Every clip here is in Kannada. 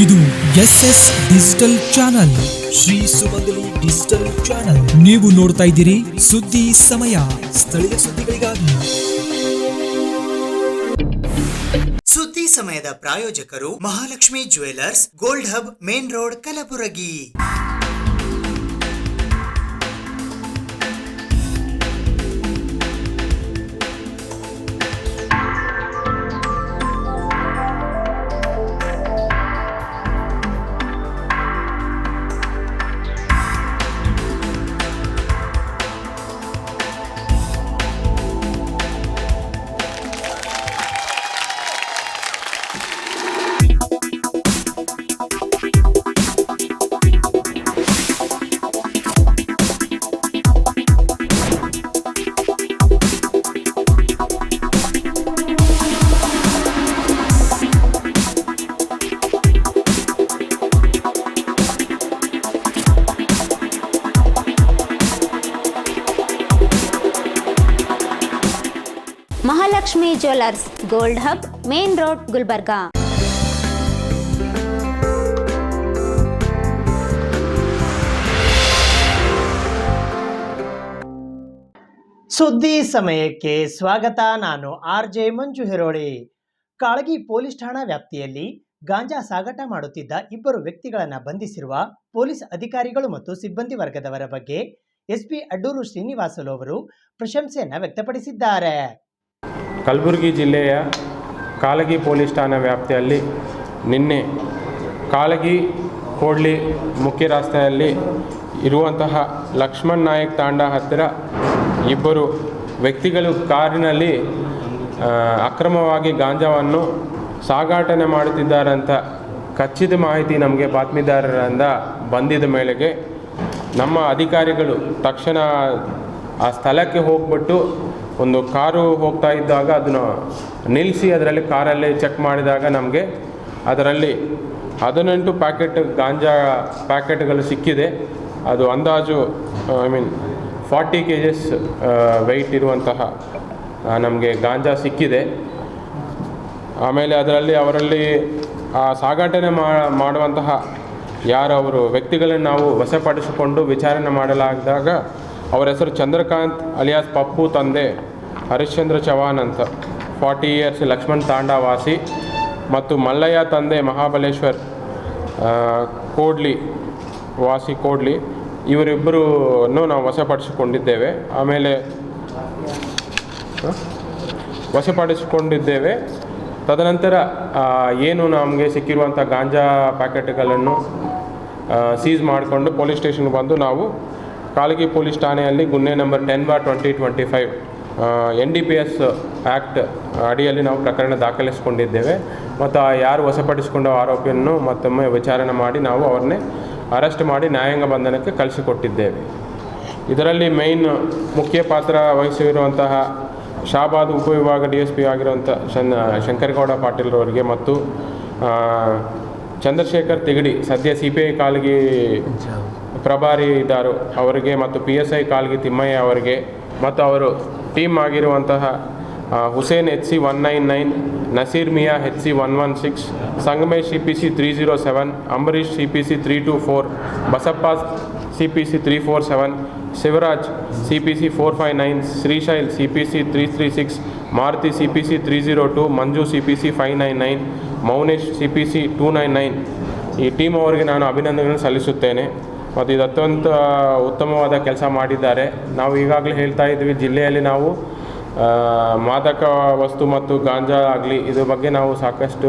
ಇದು SS ಡಿಜಿಟಲ್ ಚಾನಲ್, ಶ್ರೀ ಸುಮಂಗಲಿ ಡಿಜಿಟಲ್ ಚಾನಲ್. ನೀವು ನೋಡ್ತಾ ಇದ್ದೀರಿ ಸುದ್ದಿ ಸಮಯ, ಸ್ಥಳೀಯ ಸುದ್ದಿಗಳಿಗಾಗಿ. ಸುದ್ದಿ ಸಮಯದ ಪ್ರಾಯೋಜಕರು Mahalakshmi jewellers, gold hub, main road, Kalaburagi. Mahalakshmi jewellers, gold hub, main road, Gulbarga. ಸುದ್ದಿ ಸಮಯಕ್ಕೆ ಸ್ವಾಗತ. ನಾನು RJ ಮಂಜು ಹೆರೋಳಿ. ಕಾಳಗಿ ಪೊಲೀಸ್ ಠಾಣಾ ವ್ಯಾಪ್ತಿಯಲ್ಲಿ ಗಾಂಜಾ ಸಾಗಾಟ ಮಾಡುತ್ತಿದ್ದ ಇಬ್ಬರು ವ್ಯಕ್ತಿಗಳನ್ನು ಬಂಧಿಸಿರುವ ಪೊಲೀಸ್ ಅಧಿಕಾರಿಗಳು ಮತ್ತು ಸಿಬ್ಬಂದಿ ವರ್ಗದವರ ಬಗ್ಗೆ SP ಅಡ್ಡೂರು ಶ್ರೀನಿವಾಸಲು ಅವರು ಪ್ರಶಂಸೆಯನ್ನು ವ್ಯಕ್ತಪಡಿಸಿದ್ದಾರೆ. ಕಲಬುರಗಿ ಜಿಲ್ಲೆಯ ಕಾಳಗಿ ಪೊಲೀಸ್ ಠಾಣಾ ವ್ಯಾಪ್ತಿಯಲ್ಲಿ ನಿನ್ನೆ ಕಾಳಗಿ ಕೋಡ್ಲಿ ಮುಖ್ಯ ರಸ್ತೆಯಲ್ಲಿ ಇರುವಂತಹ ಲಕ್ಷ್ಮಣ್ ನಾಯಕ್ ತಾಂಡ ಹತ್ತಿರ ಇಬ್ಬರು ವ್ಯಕ್ತಿಗಳು ಕಾರಿನಲ್ಲಿ ಅಕ್ರಮವಾಗಿ ಗಾಂಜಾವನ್ನು ಸಾಗಾಟನೆ ಮಾಡುತ್ತಿದ್ದಾರಂತ ಖಚಿತ ಮಾಹಿತಿ ನಮಗೆ ಬಾತ್ಮೀದಾರರಿಂದ ಬಂದಿದ್ದ ಮೇಳೆಗೆ ನಮ್ಮ ಅಧಿಕಾರಿಗಳು ತಕ್ಷಣ ಆ ಸ್ಥಳಕ್ಕೆ ಹೋಗ್ಬಿಟ್ಟು ಒಂದು ಕಾರು ಹೋಗ್ತಾ ಇದ್ದಾಗ ಅದನ್ನು ನಿಲ್ಲಿಸಿ ಅದರಲ್ಲಿ ಕಾರಲ್ಲಿ ಚೆಕ್ ಮಾಡಿದಾಗ ನಮಗೆ ಅದರಲ್ಲಿ 18 ಪ್ಯಾಕೆಟ್ ಗಾಂಜಾ ಪ್ಯಾಕೆಟ್ಗಳು ಸಿಕ್ಕಿದೆ. ಅದು ಅಂದಾಜು 40 kgs ವೆಯ್ಟ್ ಇರುವಂತಹ ನಮಗೆ ಗಾಂಜಾ ಸಿಕ್ಕಿದೆ. ಆಮೇಲೆ ಅವರಲ್ಲಿ ಆ ಸಾಗಾಟನೆ ಮಾಡುವಂತಹ ಯಾರವರು ವ್ಯಕ್ತಿಗಳನ್ನು ನಾವು ವಶಪಡಿಸಿಕೊಂಡು ವಿಚಾರಣೆ ಮಾಡಲಾದಾಗ ಅವರ ಹೆಸರು ಚಂದ್ರಕಾಂತ್ ಅಲಿಯಾಸ್ ಪಪ್ಪು, ತಂದೆ ಹರಿಶ್ಚಂದ್ರ ಚವಾನ್ ಅಂತ 40 years, ಲಕ್ಷ್ಮಣ್ ತಾಂಡಾ ವಾಸಿ, ಮತ್ತು ಮಲ್ಲಯ್ಯ ತಂದೆ ಮಹಾಬಲೇಶ್ವರ್ ಕೋಡ್ಲಿ ವಾಸಿ ಕೋಡ್ಲಿ. ಇವರಿಬ್ಬರನ್ನು ನಾವು ವಶಪಡಿಸಿಕೊಂಡಿದ್ದೇವೆ. ತದನಂತರ ಏನು ನಮಗೆ ಸಿಕ್ಕಿರುವಂಥ ಗಾಂಜಾ ಪ್ಯಾಕೆಟ್ಗಳನ್ನು ಸೀಸ್ ಮಾಡಿಕೊಂಡು ಪೊಲೀಸ್ ಸ್ಟೇಷನ್ಗೆ ಬಂದು ನಾವು ಕಾಳಗಿ ಪೊಲೀಸ್ ಠಾಣೆಯಲ್ಲಿ ಗುನ್ನೆ ನಂಬರ್ 10/2025 NDPS ಆ್ಯಕ್ಟ್ ಅಡಿಯಲ್ಲಿ ನಾವು ಪ್ರಕರಣ ದಾಖಲಿಸಿಕೊಂಡಿದ್ದೇವೆ. ಮತ್ತು ಯಾರು ವಶಪಡಿಸಿಕೊಂಡ ಆರೋಪಿಯನ್ನು ಮತ್ತೊಮ್ಮೆ ವಿಚಾರಣೆ ಮಾಡಿ ನಾವು ಅವ್ರನ್ನೇ ಅರೆಸ್ಟ್ ಮಾಡಿ ನ್ಯಾಯಾಂಗ ಬಂಧನಕ್ಕೆ ಕಳಿಸಿಕೊಟ್ಟಿದ್ದೇವೆ. ಇದರಲ್ಲಿ ಮುಖ್ಯ ಪಾತ್ರ ವಹಿಸಿರುವಂತಹ ಶಾಬಾದ್ ಉಪವಿಭಾಗ DSP ಆಗಿರುವಂಥ ಶಂಕರಗೌಡ ಪಾಟೀಲ್ರವರಿಗೆ ಮತ್ತು ಚಂದ್ರಶೇಖರ್ ತಿಗಡಿ ಸದ್ಯ CPI ಕಾಳಗಿ ಪ್ರಭಾರಿ ಇದ್ದಾರೆ ಅವರಿಗೆ, ಮತ್ತು PSI ಕಾಳಗಿ ತಿಮ್ಮಯ್ಯ ಅವರಿಗೆ, ಮತ್ತು ಅವರು ಟೀಮ್ ಆಗಿರುವಂತಹ Hussain HC 199, Naseer Miya HC 116, Sangamesh CPC 307, Ambareesh CPC 324, Basappa CPC 347, Shivraj CPC 459, Shrishail CPC 336, Maruti CPC 302, ಮಂಜು CPC 599, ಮೌನೇಶ್ CPC 299. ಈ ಟೀಮ್ ಅವರಿಗೆ ನಾನು ಅಭಿನಂದನೆಗಳನ್ನು ಸಲ್ಲಿಸುತ್ತೇನೆ. ಮತ್ತು ಇದು ಅತ್ಯಂತ ಉತ್ತಮವಾದ ಕೆಲಸ ಮಾಡಿದ್ದಾರೆ. ನಾವು ಈಗಾಗಲೇ ಹೇಳ್ತಾ ಇದ್ವಿ, ಜಿಲ್ಲೆಯಲ್ಲಿ ನಾವು ಮಾದಕ ವಸ್ತು ಮತ್ತು ಗಾಂಜಾ ಆಗಲಿ ಇದ್ರ ಬಗ್ಗೆ ನಾವು ಸಾಕಷ್ಟು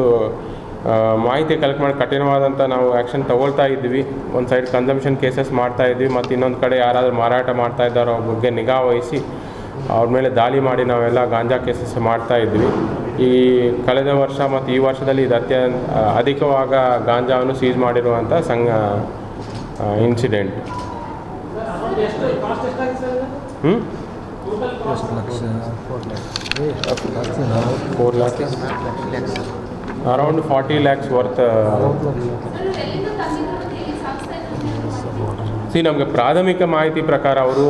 ಮಾಹಿತಿ ಕಲೆಕ್ಟ್ ಮಾಡಿ ಕಠಿಣವಾದಂಥ ನಾವು ಆ್ಯಕ್ಷನ್ ತಗೊಳ್ತಾ ಇದ್ವಿ. ಒಂದು ಸೈಡ್ ಕನ್ಸಂಪ್ಷನ್ ಕೇಸಸ್ ಮಾಡ್ತಾ ಇದ್ವಿ, ಮತ್ತು ಇನ್ನೊಂದು ಕಡೆ ಯಾರಾದರೂ ಮಾರಾಟ ಮಾಡ್ತಾ ಇದ್ದಾರೋ ಅವ್ರ ಬಗ್ಗೆ ನಿಗಾ ವಹಿಸಿ ಅವ್ರ ಮೇಲೆ ದಾಳಿ ಮಾಡಿ ನಾವೆಲ್ಲ ಗಾಂಜಾ ಕೇಸಸ್ ಮಾಡ್ತಾ ಇದ್ವಿ. ಈ ಕಳೆದ ವರ್ಷ ಮತ್ತು ಈ ವರ್ಷದಲ್ಲಿ ಇದು ಅಧಿಕವಾಗ ಗಾಂಜಾವನ್ನು ಸೀಸ್ ಮಾಡಿರುವಂಥ incident. 4 lakhs, around 40 lakhs worth. ನಮಗೆ ಪ್ರಾಥಮಿಕ ಮಾಹಿತಿ ಪ್ರಕಾರ ಅವರು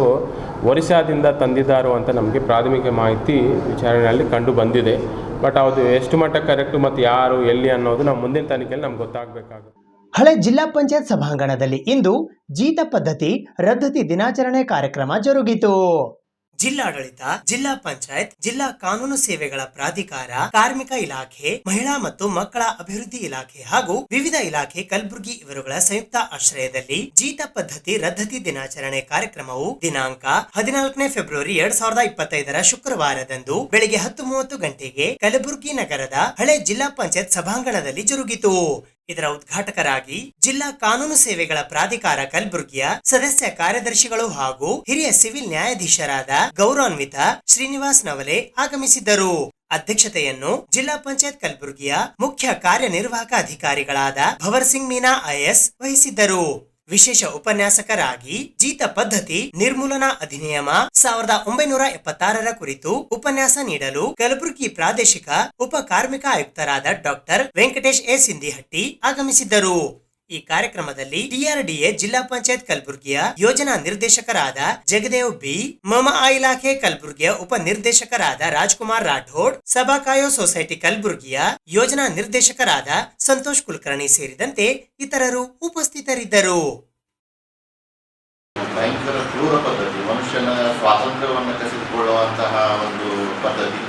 ಒರಿಸ್ಸಾದಿಂದ ತಂದಿದ್ದಾರೋ ಅಂತ ನಮಗೆ ಪ್ರಾಥಮಿಕ ಮಾಹಿತಿ ವಿಚಾರಣೆಯಲ್ಲಿ ಕಂಡು ಬಂದಿದೆ. ಬಟ್ ಅದು ಎಷ್ಟು ಮಟ್ಟ ಕರೆಕ್ಟು ಮತ್ತು ಯಾರು ಎಲ್ಲಿ ಅನ್ನೋದು ನಾವು ಮುಂದಿನ ತನಿಖೆಯಲ್ಲಿ ನಮ್ಗೆ ಗೊತ್ತಾಗಬೇಕಾಗುತ್ತೆ. ಹಳೆ ಜಿಲ್ಲಾ ಪಂಚಾಯತ್ ಸಭಾಂಗಣದಲ್ಲಿ ಇಂದು ಜೀತ ಪದ್ಧತಿ ರದ್ದತಿ ದಿನಾಚರಣೆ ಕಾರ್ಯಕ್ರಮ ಜರುಗಿತು. ಜಿಲ್ಲಾಡಳಿತ, ಜಿಲ್ಲಾ ಪಂಚಾಯತ್, ಜಿಲ್ಲಾ ಕಾನೂನು ಸೇವೆಗಳ ಪ್ರಾಧಿಕಾರ, ಕಾರ್ಮಿಕ ಇಲಾಖೆ, ಮಹಿಳಾ ಮತ್ತು ಮಕ್ಕಳ ಅಭಿವೃದ್ಧಿ ಇಲಾಖೆ ಹಾಗೂ ವಿವಿಧ ಇಲಾಖೆ ಕಲಬುರಗಿ ಇವರುಗಳ ಸಂಯುಕ್ತ ಆಶ್ರಯದಲ್ಲಿ ಜೀತ ಪದ್ಧತಿ ರದ್ದತಿ ದಿನಾಚರಣೆ ಕಾರ್ಯಕ್ರಮವು ದಿನಾಂಕ 14ನೇ ಫೆಬ್ರವರಿ 2025 ಶುಕ್ರವಾರದಂದು ಬೆಳಿಗ್ಗೆ 10:30 ಗಂಟೆಗೆ ಕಲಬುರಗಿ ನಗರದ ಹಳೆ ಜಿಲ್ಲಾ ಪಂಚಾಯತ್ ಸಭಾಂಗಣದಲ್ಲಿ ಜರುಗಿತು. ಇದರ ಉದ್ಘಾಟಕರಾಗಿ ಜಿಲ್ಲಾ ಕಾನೂನು ಸೇವೆಗಳ ಪ್ರಾಧಿಕಾರ ಕಲಬುರಗಿಯ ಸದಸ್ಯ ಕಾರ್ಯದರ್ಶಿಗಳು ಹಾಗೂ ಹಿರಿಯ ಸಿವಿಲ್ ನ್ಯಾಯಾಧೀಶರಾದ ಗೌರವಾನ್ವಿತ ಶ್ರೀನಿವಾಸ್ ನವಲೆ ಆಗಮಿಸಿದ್ದರು. ಅಧ್ಯಕ್ಷತೆಯನ್ನು ಜಿಲ್ಲಾ ಪಂಚಾಯತ್ ಕಲಬುರಗಿಯ ಮುಖ್ಯ ಕಾರ್ಯನಿರ್ವಾಹಕ ಅಧಿಕಾರಿಗಳಾದ ಭವರ್ ಸಿಂಗ್ ಮೀನಾ ಐಎಎಸ್ ವಹಿಸಿದ್ದರು. ವಿಶೇಷ ಉಪನ್ಯಾಸಕರಾಗಿ ಜೀತ ಪದ್ಧತಿ ನಿರ್ಮೂಲನಾ ಅಧಿನಿಯಮ 1976 ಕುರಿತು ಉಪನ್ಯಾಸ ನೀಡಲು ಕಲಬುರಗಿ ಪ್ರಾದೇಶಿಕ ಉಪ ಕಾರ್ಮಿಕ ಆಯುಕ್ತರಾದ ಡಾಕ್ಟರ್ ವೆಂಕಟೇಶ್ ಎ ಸಿಂಧಿಹಟ್ಟಿ ಆಗಮಿಸಿದ್ದರು. ಈ ಕಾರ್ಯಕ್ರಮದಲ್ಲಿ ಟಿಆರ್ಡಿಎ ಜಿಲ್ಲಾ ಪಂಚಾಯತ್ ಕಲಬುರಗಿಯ ಯೋಜನಾ ನಿರ್ದೇಶಕರಾದ ಜಗದೇವ್ ಬಿ, ಮಮಾ ಇಲಾಖೆ ಕಲಬುರಗಿಯ ಉಪ ನಿರ್ದೇಶಕರಾದ ರಾಜ್ಕುಮಾರ್ ರಾಠೋಡ್, ಸಭಾಕಾಯೋ ಸೊಸೈಟಿ ಕಲಬುರಗಿಯ ಯೋಜನಾ ನಿರ್ದೇಶಕರಾದ ಸಂತೋಷ್ ಕುಲಕರ್ಣಿ ಸೇರಿದಂತೆ ಇತರರು ಉಪಸ್ಥಿತರಿದ್ದರು. ಭಯಂಕರ ಕ್ರೂರ ಪದ್ಧತಿ, ಮನುಷ್ಯನ ಸ್ವಾತಂತ್ರ್ಯವನ್ನು ಕಸಿದುಕೊಳ್ಳುವಂತಹ ಒಂದು ಪದ್ಧತಿ.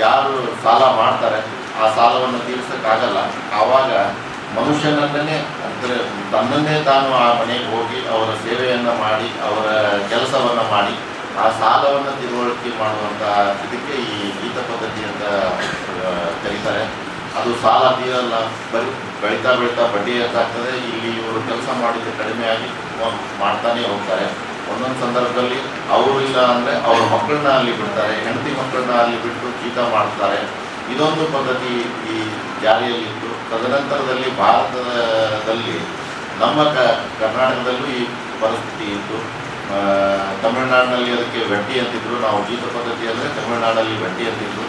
ಯಾರು ಸಾಲ ಮಾಡ್ತಾರೆ ಆ ಸಾಲವನ್ನು ತೀರಿಸಕ್ಕಾಗಲ್ಲ, ಆವಾಗ ಮನುಷ್ಯನನ್ನೇ ಅಂದರೆ ತನ್ನನ್ನೇ ತಾನು ಆ ಮನೆಗೆ ಹೋಗಿ ಅವರ ಸೇವೆಯನ್ನು ಮಾಡಿ ಅವರ ಕೆಲಸವನ್ನು ಮಾಡಿ ಆ ಸಾಲವನ್ನು ತಿಳುವಳಿಕೆ ಮಾಡುವಂತಹ ಇದಕ್ಕೆ ಈ ಗೀತ ಪದ್ಧತಿ ಅಂತ ಕರೀತಾರೆ. ಅದು ಸಾಲ ತೀರಲ್ಲ, ಬೆಳೀತಾ ಬಡ್ಡಿ ಹೆಚ್ಚಾಗ್ತದೆ. ಇಲ್ಲಿ ಇವರು ಕೆಲಸ ಮಾಡಿದ್ದು ಕಡಿಮೆಯಾಗಿ ಮಾಡ್ತಾನೆ ಹೋಗ್ತಾರೆ. ಒಂದೊಂದು ಸಂದರ್ಭದಲ್ಲಿ ಅವರು ಇಲ್ಲ ಅಂದರೆ ಅವ್ರ ಮಕ್ಕಳನ್ನ ಅಲ್ಲಿ ಬಿಡ್ತಾರೆ, ಹೆಂಡತಿ ಮಕ್ಕಳನ್ನ ಅಲ್ಲಿ ಬಿಟ್ಟು ಜೀತ ಮಾಡ್ತಾರೆ. ಇದೊಂದು ಪದ್ಧತಿ ಈ ಜಾರಿಯಲ್ಲಿತ್ತು. ತದನಂತರದಲ್ಲಿ ಭಾರತದಲ್ಲಿ ನಮ್ಮ ಕರ್ನಾಟಕದಲ್ಲೂ ಈ ಪರಿಸ್ಥಿತಿ ಇತ್ತು. ತಮಿಳುನಾಡಿನಲ್ಲಿ ಅದಕ್ಕೆ ವೆಟ್ಟಿ ಅಂತಿದ್ರು, ನಾವು ಜೀತ ಪದ್ಧತಿ ಅಂದರೆ ತಮಿಳುನಾಡಲ್ಲಿ ವೆಟ್ಟಿ ಅಂತಿದ್ರು,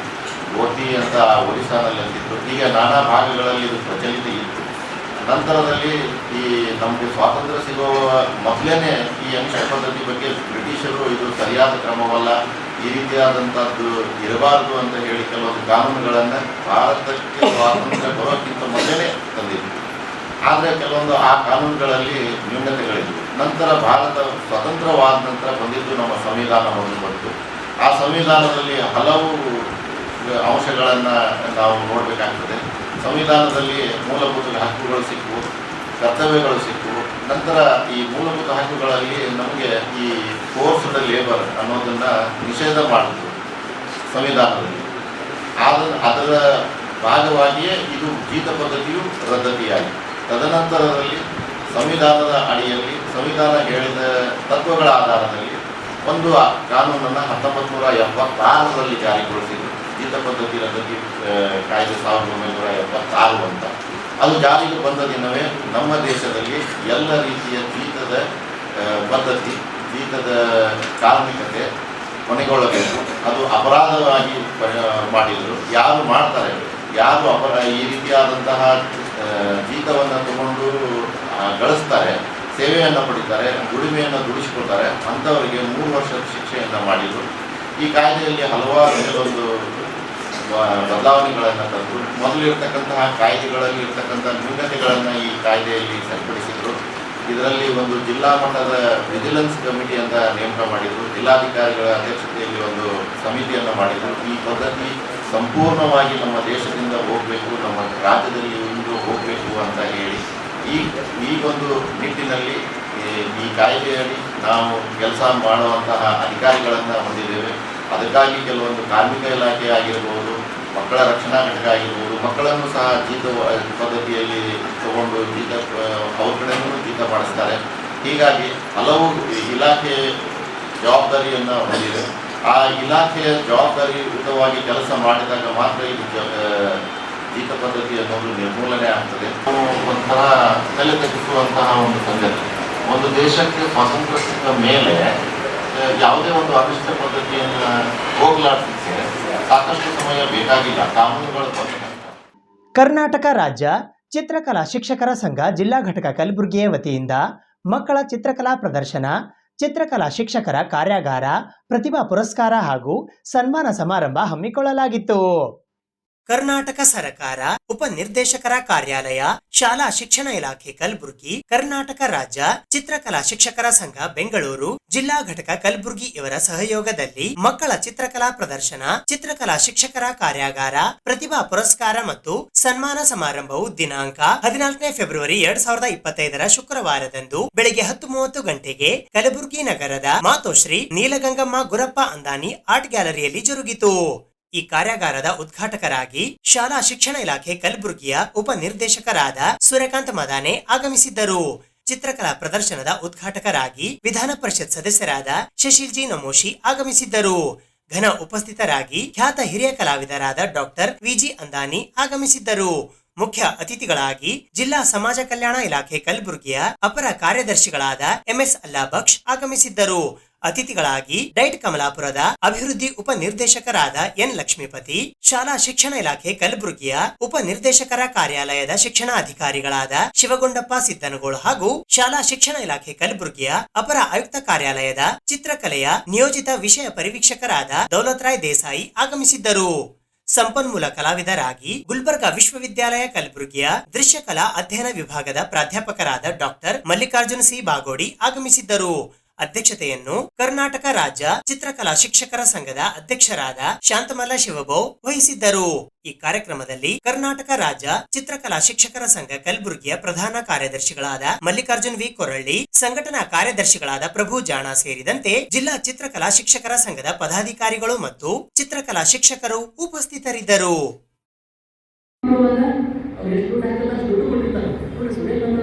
ಗೋತಿ ಅಂತ ಒರಿಸ್ಸಾನಲ್ಲಿ ಅಂತಿದ್ರು. ಹೀಗೆ ನಾನಾ ಭಾಗಗಳಲ್ಲಿ ಇದು ಪ್ರಚಲಿತ ಇತ್ತು. ನಂತರದಲ್ಲಿ ಈ ನಮಗೆ ಸ್ವಾತಂತ್ರ್ಯ ಸಿಗುವ ಮೊದಲೇ ಈ ಅಂಶ ಪದ್ಧತಿ ಬಗ್ಗೆ ಬ್ರಿಟಿಷರು ಇದು ಸರಿಯಾದ ಕ್ರಮವಲ್ಲ, ಈ ರೀತಿಯಾದಂಥದ್ದು ಇರಬಾರದು ಅಂತ ಹೇಳಿ ಕೆಲವೊಂದು ಕಾನೂನುಗಳನ್ನು ಭಾರತಕ್ಕೆ ಸ್ವಾತಂತ್ರ್ಯ ಬರೋಕ್ಕಿಂತ ಮೊದಲೇ ತಂದಿದ್ರು. ಆದರೆ ಕೆಲವೊಂದು ಆ ಕಾನೂನುಗಳಲ್ಲಿ ನ್ಯೂನತೆಗಳಿದ್ವು. ನಂತರ ಭಾರತ ಸ್ವತಂತ್ರವಾದ ನಂತರ ಬಂದಿದ್ದು ನಮ್ಮ ಸಂವಿಧಾನವನ್ನು ಬಂತು. ಆ ಸಂವಿಧಾನದಲ್ಲಿ ಹಲವು ಅಂಶಗಳನ್ನು ನಾವು ನೋಡಬೇಕಾಗ್ತದೆ. ಸಂವಿಧಾನದಲ್ಲಿ ಮೂಲಭೂತ ಹಕ್ಕುಗಳು ಸಿಕ್ಕವು, ಕರ್ತವ್ಯಗಳು ಸಿಕ್ಕವು. ನಂತರ ಈ ಮೂಲಭೂತ ಹಕ್ಕುಗಳಲ್ಲಿ ನಮಗೆ ಈ ಫೋರ್ಸ್ಡ್ ಲೇಬರ್ ಅನ್ನೋದನ್ನು ನಿಷೇಧ ಮಾಡಿದ್ರು ಸಂವಿಧಾನದಲ್ಲಿ. ಅದರ ಭಾಗವಾಗಿಯೇ ಇದು ಜೀತ ಪದ್ಧತಿಯು ರದ್ದತಿಯಾಗಿ ತದನಂತರದಲ್ಲಿ ಸಂವಿಧಾನದ ಅಡಿಯಲ್ಲಿ ಸಂವಿಧಾನ ಹೇಳಿದ ತತ್ವಗಳ ಆಧಾರದಲ್ಲಿ ಒಂದು ಕಾನೂನನ್ನು 1976ರಲ್ಲಿ ಜಾರಿಗೊಳಿಸಿದರು. ಜೀತ ಪದ್ಧತಿ ರದ್ದತಿ ಕಾಯ್ದೆ 1976 ಅಂತ. ಅದು ಜಾರಿಗೆ ಬಂದ ದಿನವೇ ನಮ್ಮ ದೇಶದಲ್ಲಿ ಎಲ್ಲ ರೀತಿಯ ಜೀತದ ಪದ್ಧತಿ, ಜೀತದ ಕಾರ್ಮಿಕತೆ ಕೊನೆಗೊಳ್ಳಬೇಕು. ಅದು ಅಪರಾಧವಾಗಿ ಮಾಡಿದರು. ಯಾರು ಮಾಡ್ತಾರೆ, ಯಾರು ಈ ರೀತಿಯಾದಂತಹ ಜೀತವನ್ನು ತಗೊಂಡು ಗಳಿಸ್ತಾರೆ, ಸೇವೆಯನ್ನು ಪಡಿತಾರೆ, ದುಡಿಮೆಯನ್ನು ದುಡಿಸಿಕೊಳ್ತಾರೆ, ಅಂಥವರಿಗೆ 3 ವರ್ಷದ ಶಿಕ್ಷೆಯನ್ನು ಮಾಡಿದರು. ಈ ಕಾಯ್ದೆಯಲ್ಲಿ ಹಲವಾರು ಕೆಲವೊಂದು ಬದಲಾವಣೆಗಳನ್ನು ತಂದು ಮೊದಲಿರ್ತಕ್ಕಂತಹ ಕಾಯ್ದೆಗಳಲ್ಲಿ ಇರ್ತಕ್ಕಂಥ ನ್ಯೂನತೆಗಳನ್ನು ಈ ಕಾಯ್ದೆಯಲ್ಲಿ ಸರಿಪಡಿಸಿದರು. ಇದರಲ್ಲಿ ಒಂದು ಜಿಲ್ಲಾ ಮಟ್ಟದ ವಿಜಿಲೆನ್ಸ್ ಕಮಿಟಿ ಅಂತ ನೇಮಕ ಮಾಡಿದರು. ಜಿಲ್ಲಾಧಿಕಾರಿಗಳ ಅಧ್ಯಕ್ಷತೆಯಲ್ಲಿ ಒಂದು ಸಮಿತಿಯನ್ನು ಮಾಡಿದರು. ಈ ಪದ್ಧತಿ ಸಂಪೂರ್ಣವಾಗಿ ನಮ್ಮ ದೇಶದಿಂದ ಹೋಗಬೇಕು, ನಮ್ಮ ರಾಜ್ಯದಲ್ಲಿ ಇಂದು ಹೋಗಬೇಕು ಅಂತ ಹೇಳಿ ಈ ಒಂದು ನಿಟ್ಟಿನಲ್ಲಿ ಈ ಕಾಯ್ದೆಯಡಿ ನಾವು ಕೆಲಸ ಮಾಡುವಂತಹ ಅಧಿಕಾರಿಗಳನ್ನು ಹೊಂದಿದ್ದೇವೆ. ಅದಕ್ಕಾಗಿ ಕೆಲವೊಂದು ಕಾರ್ಮಿಕ ಇಲಾಖೆ ಆಗಿರ್ಬೋದು, ಮಕ್ಕಳ ರಕ್ಷಣಾ ಘಟಕ ಆಗಿರ್ಬೋದು, ಮಕ್ಕಳನ್ನು ಸಹ ಜೀತ ಪದ್ಧತಿಯಲ್ಲಿ ತಗೊಂಡು ಜೀತ ಅವ್ರ ಕಡೆಯೂ ಜೀತ ಮಾಡಿಸ್ತಾರೆ. ಹೀಗಾಗಿ ಹಲವು ಇಲಾಖೆ ಜವಾಬ್ದಾರಿಯನ್ನು ಹೊಂದಿದೆ. ಆ ಇಲಾಖೆಯ ಜವಾಬ್ದಾರಿಯುತವಾಗಿ ಕೆಲಸ ಮಾಡಿದಾಗ ಮಾತ್ರ ಇದು ಜೀತ ಪದ್ಧತಿ ಅನ್ನೋದು ನಿರ್ಮೂಲನೆ ಆಗ್ತದೆ. ಒಂಥರ ತಲೆ ತಗ್ಗಿಸುವಂತಹ ಒಂದು ಸಂಗತಿ. ಒಂದು ದೇಶಕ್ಕೆ ಸ್ವಾತಂತ್ರ್ಯ ಸಿಕ್ಕ ಮೇಲೆ ಯಾವುದೇ ಒಂದು ಅನಿಷ್ಟ ಪದ್ಧತಿಯನ್ನು ಹೋಗಲಾಡಿಸಲಿಕ್ಕೆ ಸಾಕಷ್ಟು ಸಮಯ ಬೇಕಾಗಿಲ್ಲ, ಕಾನೂನುಗಳು ಬಂದ. ಕರ್ನಾಟಕ ರಾಜ್ಯ ಚಿತ್ರಕಲಾ ಶಿಕ್ಷಕರ ಸಂಘ ಜಿಲ್ಲಾ ಘಟಕ ಕಲಬುರಗಿಯ ವತಿಯಿಂದ ಮಕ್ಕಳ ಚಿತ್ರಕಲಾ ಪ್ರದರ್ಶನ ಚಿತ್ರಕಲಾ ಶಿಕ್ಷಕರ ಕಾರ್ಯಾಗಾರ, ಪ್ರತಿಭಾ ಪುರಸ್ಕಾರ ಹಾಗೂ ಸನ್ಮಾನ ಸಮಾರಂಭ ಹಮ್ಮಿಕೊಳ್ಳಲಾಗಿತ್ತು. ಕರ್ನಾಟಕ ಸರ್ಕಾರ ಉಪನಿರ್ದೇಶಕರ ಕಾರ್ಯಾಲಯ, ಶಾಲಾ ಶಿಕ್ಷಣ ಇಲಾಖೆ ಕಲಬುರಗಿ, ಕರ್ನಾಟಕ ರಾಜ್ಯ ಚಿತ್ರಕಲಾ ಶಿಕ್ಷಕರ ಸಂಘ ಬೆಂಗಳೂರು, ಜಿಲ್ಲಾ ಘಟಕ ಕಲಬುರಗಿ ಇವರ ಸಹಯೋಗದಲ್ಲಿ ಮಕ್ಕಳ ಚಿತ್ರಕಲಾ ಪ್ರದರ್ಶನ, ಚಿತ್ರಕಲಾ ಶಿಕ್ಷಕರ ಕಾರ್ಯಾಗಾರ, ಪ್ರತಿಭಾ ಪುರಸ್ಕಾರ ಮತ್ತು ಸನ್ಮಾನ ಸಮಾರಂಭವು ದಿನಾಂಕ 14 ಫೆಬ್ರವರಿ 2025 ಶುಕ್ರವಾರದಂದು ಬೆಳಿಗ್ಗೆ 10:30 ಗಂಟೆಗೆ ಕಲಬುರಗಿ ನಗರದ ಮಾತೋಶ್ರೀ ನೀಲಗಂಗಮ್ಮ ಗುರಪ್ಪ ಅಂದಾನಿ ಆರ್ಟ್ ಗ್ಯಾಲರಿಯಲ್ಲಿ ಜರುಗಿತು. ಈ ಕಾರ್ಯಾಗಾರದ ಉದ್ಘಾಟಕರಾಗಿ ಶಾಲಾ ಶಿಕ್ಷಣ ಇಲಾಖೆ ಕಲಬುರಗಿಯ ಉಪನಿರ್ದೇಶಕರಾದ ಸೂರ್ಯಕಾಂತ್ ಮದಾನೆ ಆಗಮಿಸಿದ್ದರು. ಚಿತ್ರಕಲಾ ಪ್ರದರ್ಶನದ ಉದ್ಘಾಟಕರಾಗಿ ವಿಧಾನ ಪರಿಷತ್ ಸದಸ್ಯರಾದ ಶಶಿಲ್ಜಿ ನಮೋಶಿ ಆಗಮಿಸಿದ್ದರು. ಘನ ಉಪಸ್ಥಿತರಾಗಿ ಖ್ಯಾತ ಹಿರಿಯ ಕಲಾವಿದರಾದ ಡಾಕ್ಟರ್ ವಿಜಿ ಅಂದಾನಿ ಆಗಮಿಸಿದ್ದರು. ಮುಖ್ಯ ಅತಿಥಿಗಳಾಗಿ ಜಿಲ್ಲಾ ಸಮಾಜ ಕಲ್ಯಾಣ ಇಲಾಖೆ ಕಲಬುರಗಿಯ ಅಪರ ಕಾರ್ಯದರ್ಶಿಗಳಾದ ಎಂಎಸ್ ಅಲ್ಲಾಬಕ್ಷ್ ಆಗಮಿಸಿದ್ದರು. ಅತಿಥಿಗಳಾಗಿ ಡೈಟ್ ಕಮಲಾಪುರದ ಅಭಿವೃದ್ಧಿ ಉಪನಿರ್ದೇಶಕರಾದ ಎನ್ ಲಕ್ಷ್ಮೀಪತಿ, ಶಾಲಾ ಶಿಕ್ಷಣ ಇಲಾಖೆ ಕಲಬುರಗಿಯ ಉಪನಿರ್ದೇಶಕರ ಕಾರ್ಯಾಲಯದ ಶಿಕ್ಷಣಾಧಿಕಾರಿಗಳಾದ ಶಿವಗೊಂಡಪ್ಪ ಸಿದ್ದನಗೋಳು ಹಾಗೂ ಶಾಲಾ ಶಿಕ್ಷಣ ಇಲಾಖೆ ಕಲಬುರಗಿಯ ಅಪರ ಆಯುಕ್ತ ಕಾರ್ಯಾಲಯದ ಚಿತ್ರಕಲೆಯ ನಿಯೋಜಿತ ವಿಷಯ ಪರಿವೀಕ್ಷಕರಾದ ದೌಲತ್ರಾಯ್ ದೇಸಾಯಿ ಆಗಮಿಸಿದ್ದರು. ಸಂಪನ್ಮೂಲ ಕಲಾವಿದರಾಗಿ ಗುಲ್ಬರ್ಗಾ ವಿಶ್ವವಿದ್ಯಾಲಯ ಕಲಬುರಗಿಯ ದೃಶ್ಯಕಲಾ ಅಧ್ಯಯನ ವಿಭಾಗದ ಪ್ರಾಧ್ಯಾಪಕರಾದ ಡಾಕ್ಟರ್ ಮಲ್ಲಿಕಾರ್ಜುನ ಸಿ ಬಾಗೋಡಿ ಆಗಮಿಸಿದ್ದರು. ಅಧ್ಯಕ್ಷತೆಯನ್ನು ಕರ್ನಾಟಕ ರಾಜ್ಯ ಚಿತ್ರಕಲಾ ಶಿಕ್ಷಕರ ಸಂಘದ ಅಧ್ಯಕ್ಷರಾದ ಶಾಂತಮಲ್ಲ ಶಿವಭೌ ವಹಿಸಿದ್ದರು. ಈ ಕಾರ್ಯಕ್ರಮದಲ್ಲಿ ಕರ್ನಾಟಕ ರಾಜ್ಯ ಚಿತ್ರಕಲಾ ಶಿಕ್ಷಕರ ಸಂಘ ಕಲಬುರಗಿಯ ಪ್ರಧಾನ ಕಾರ್ಯದರ್ಶಿಗಳಾದ ಮಲ್ಲಿಕಾರ್ಜುನ್ ವಿ ಕೊರಳ್ಳಿ, ಸಂಘಟನಾ ಕಾರ್ಯದರ್ಶಿಗಳಾದ ಪ್ರಭು ಜಾಣ ಸೇರಿದಂತೆ ಜಿಲ್ಲಾ ಚಿತ್ರಕಲಾ ಶಿಕ್ಷಕರ ಸಂಘದ ಪದಾಧಿಕಾರಿಗಳು ಮತ್ತು ಚಿತ್ರಕಲಾ ಶಿಕ್ಷಕರು ಉಪಸ್ಥಿತರಿದ್ದರು.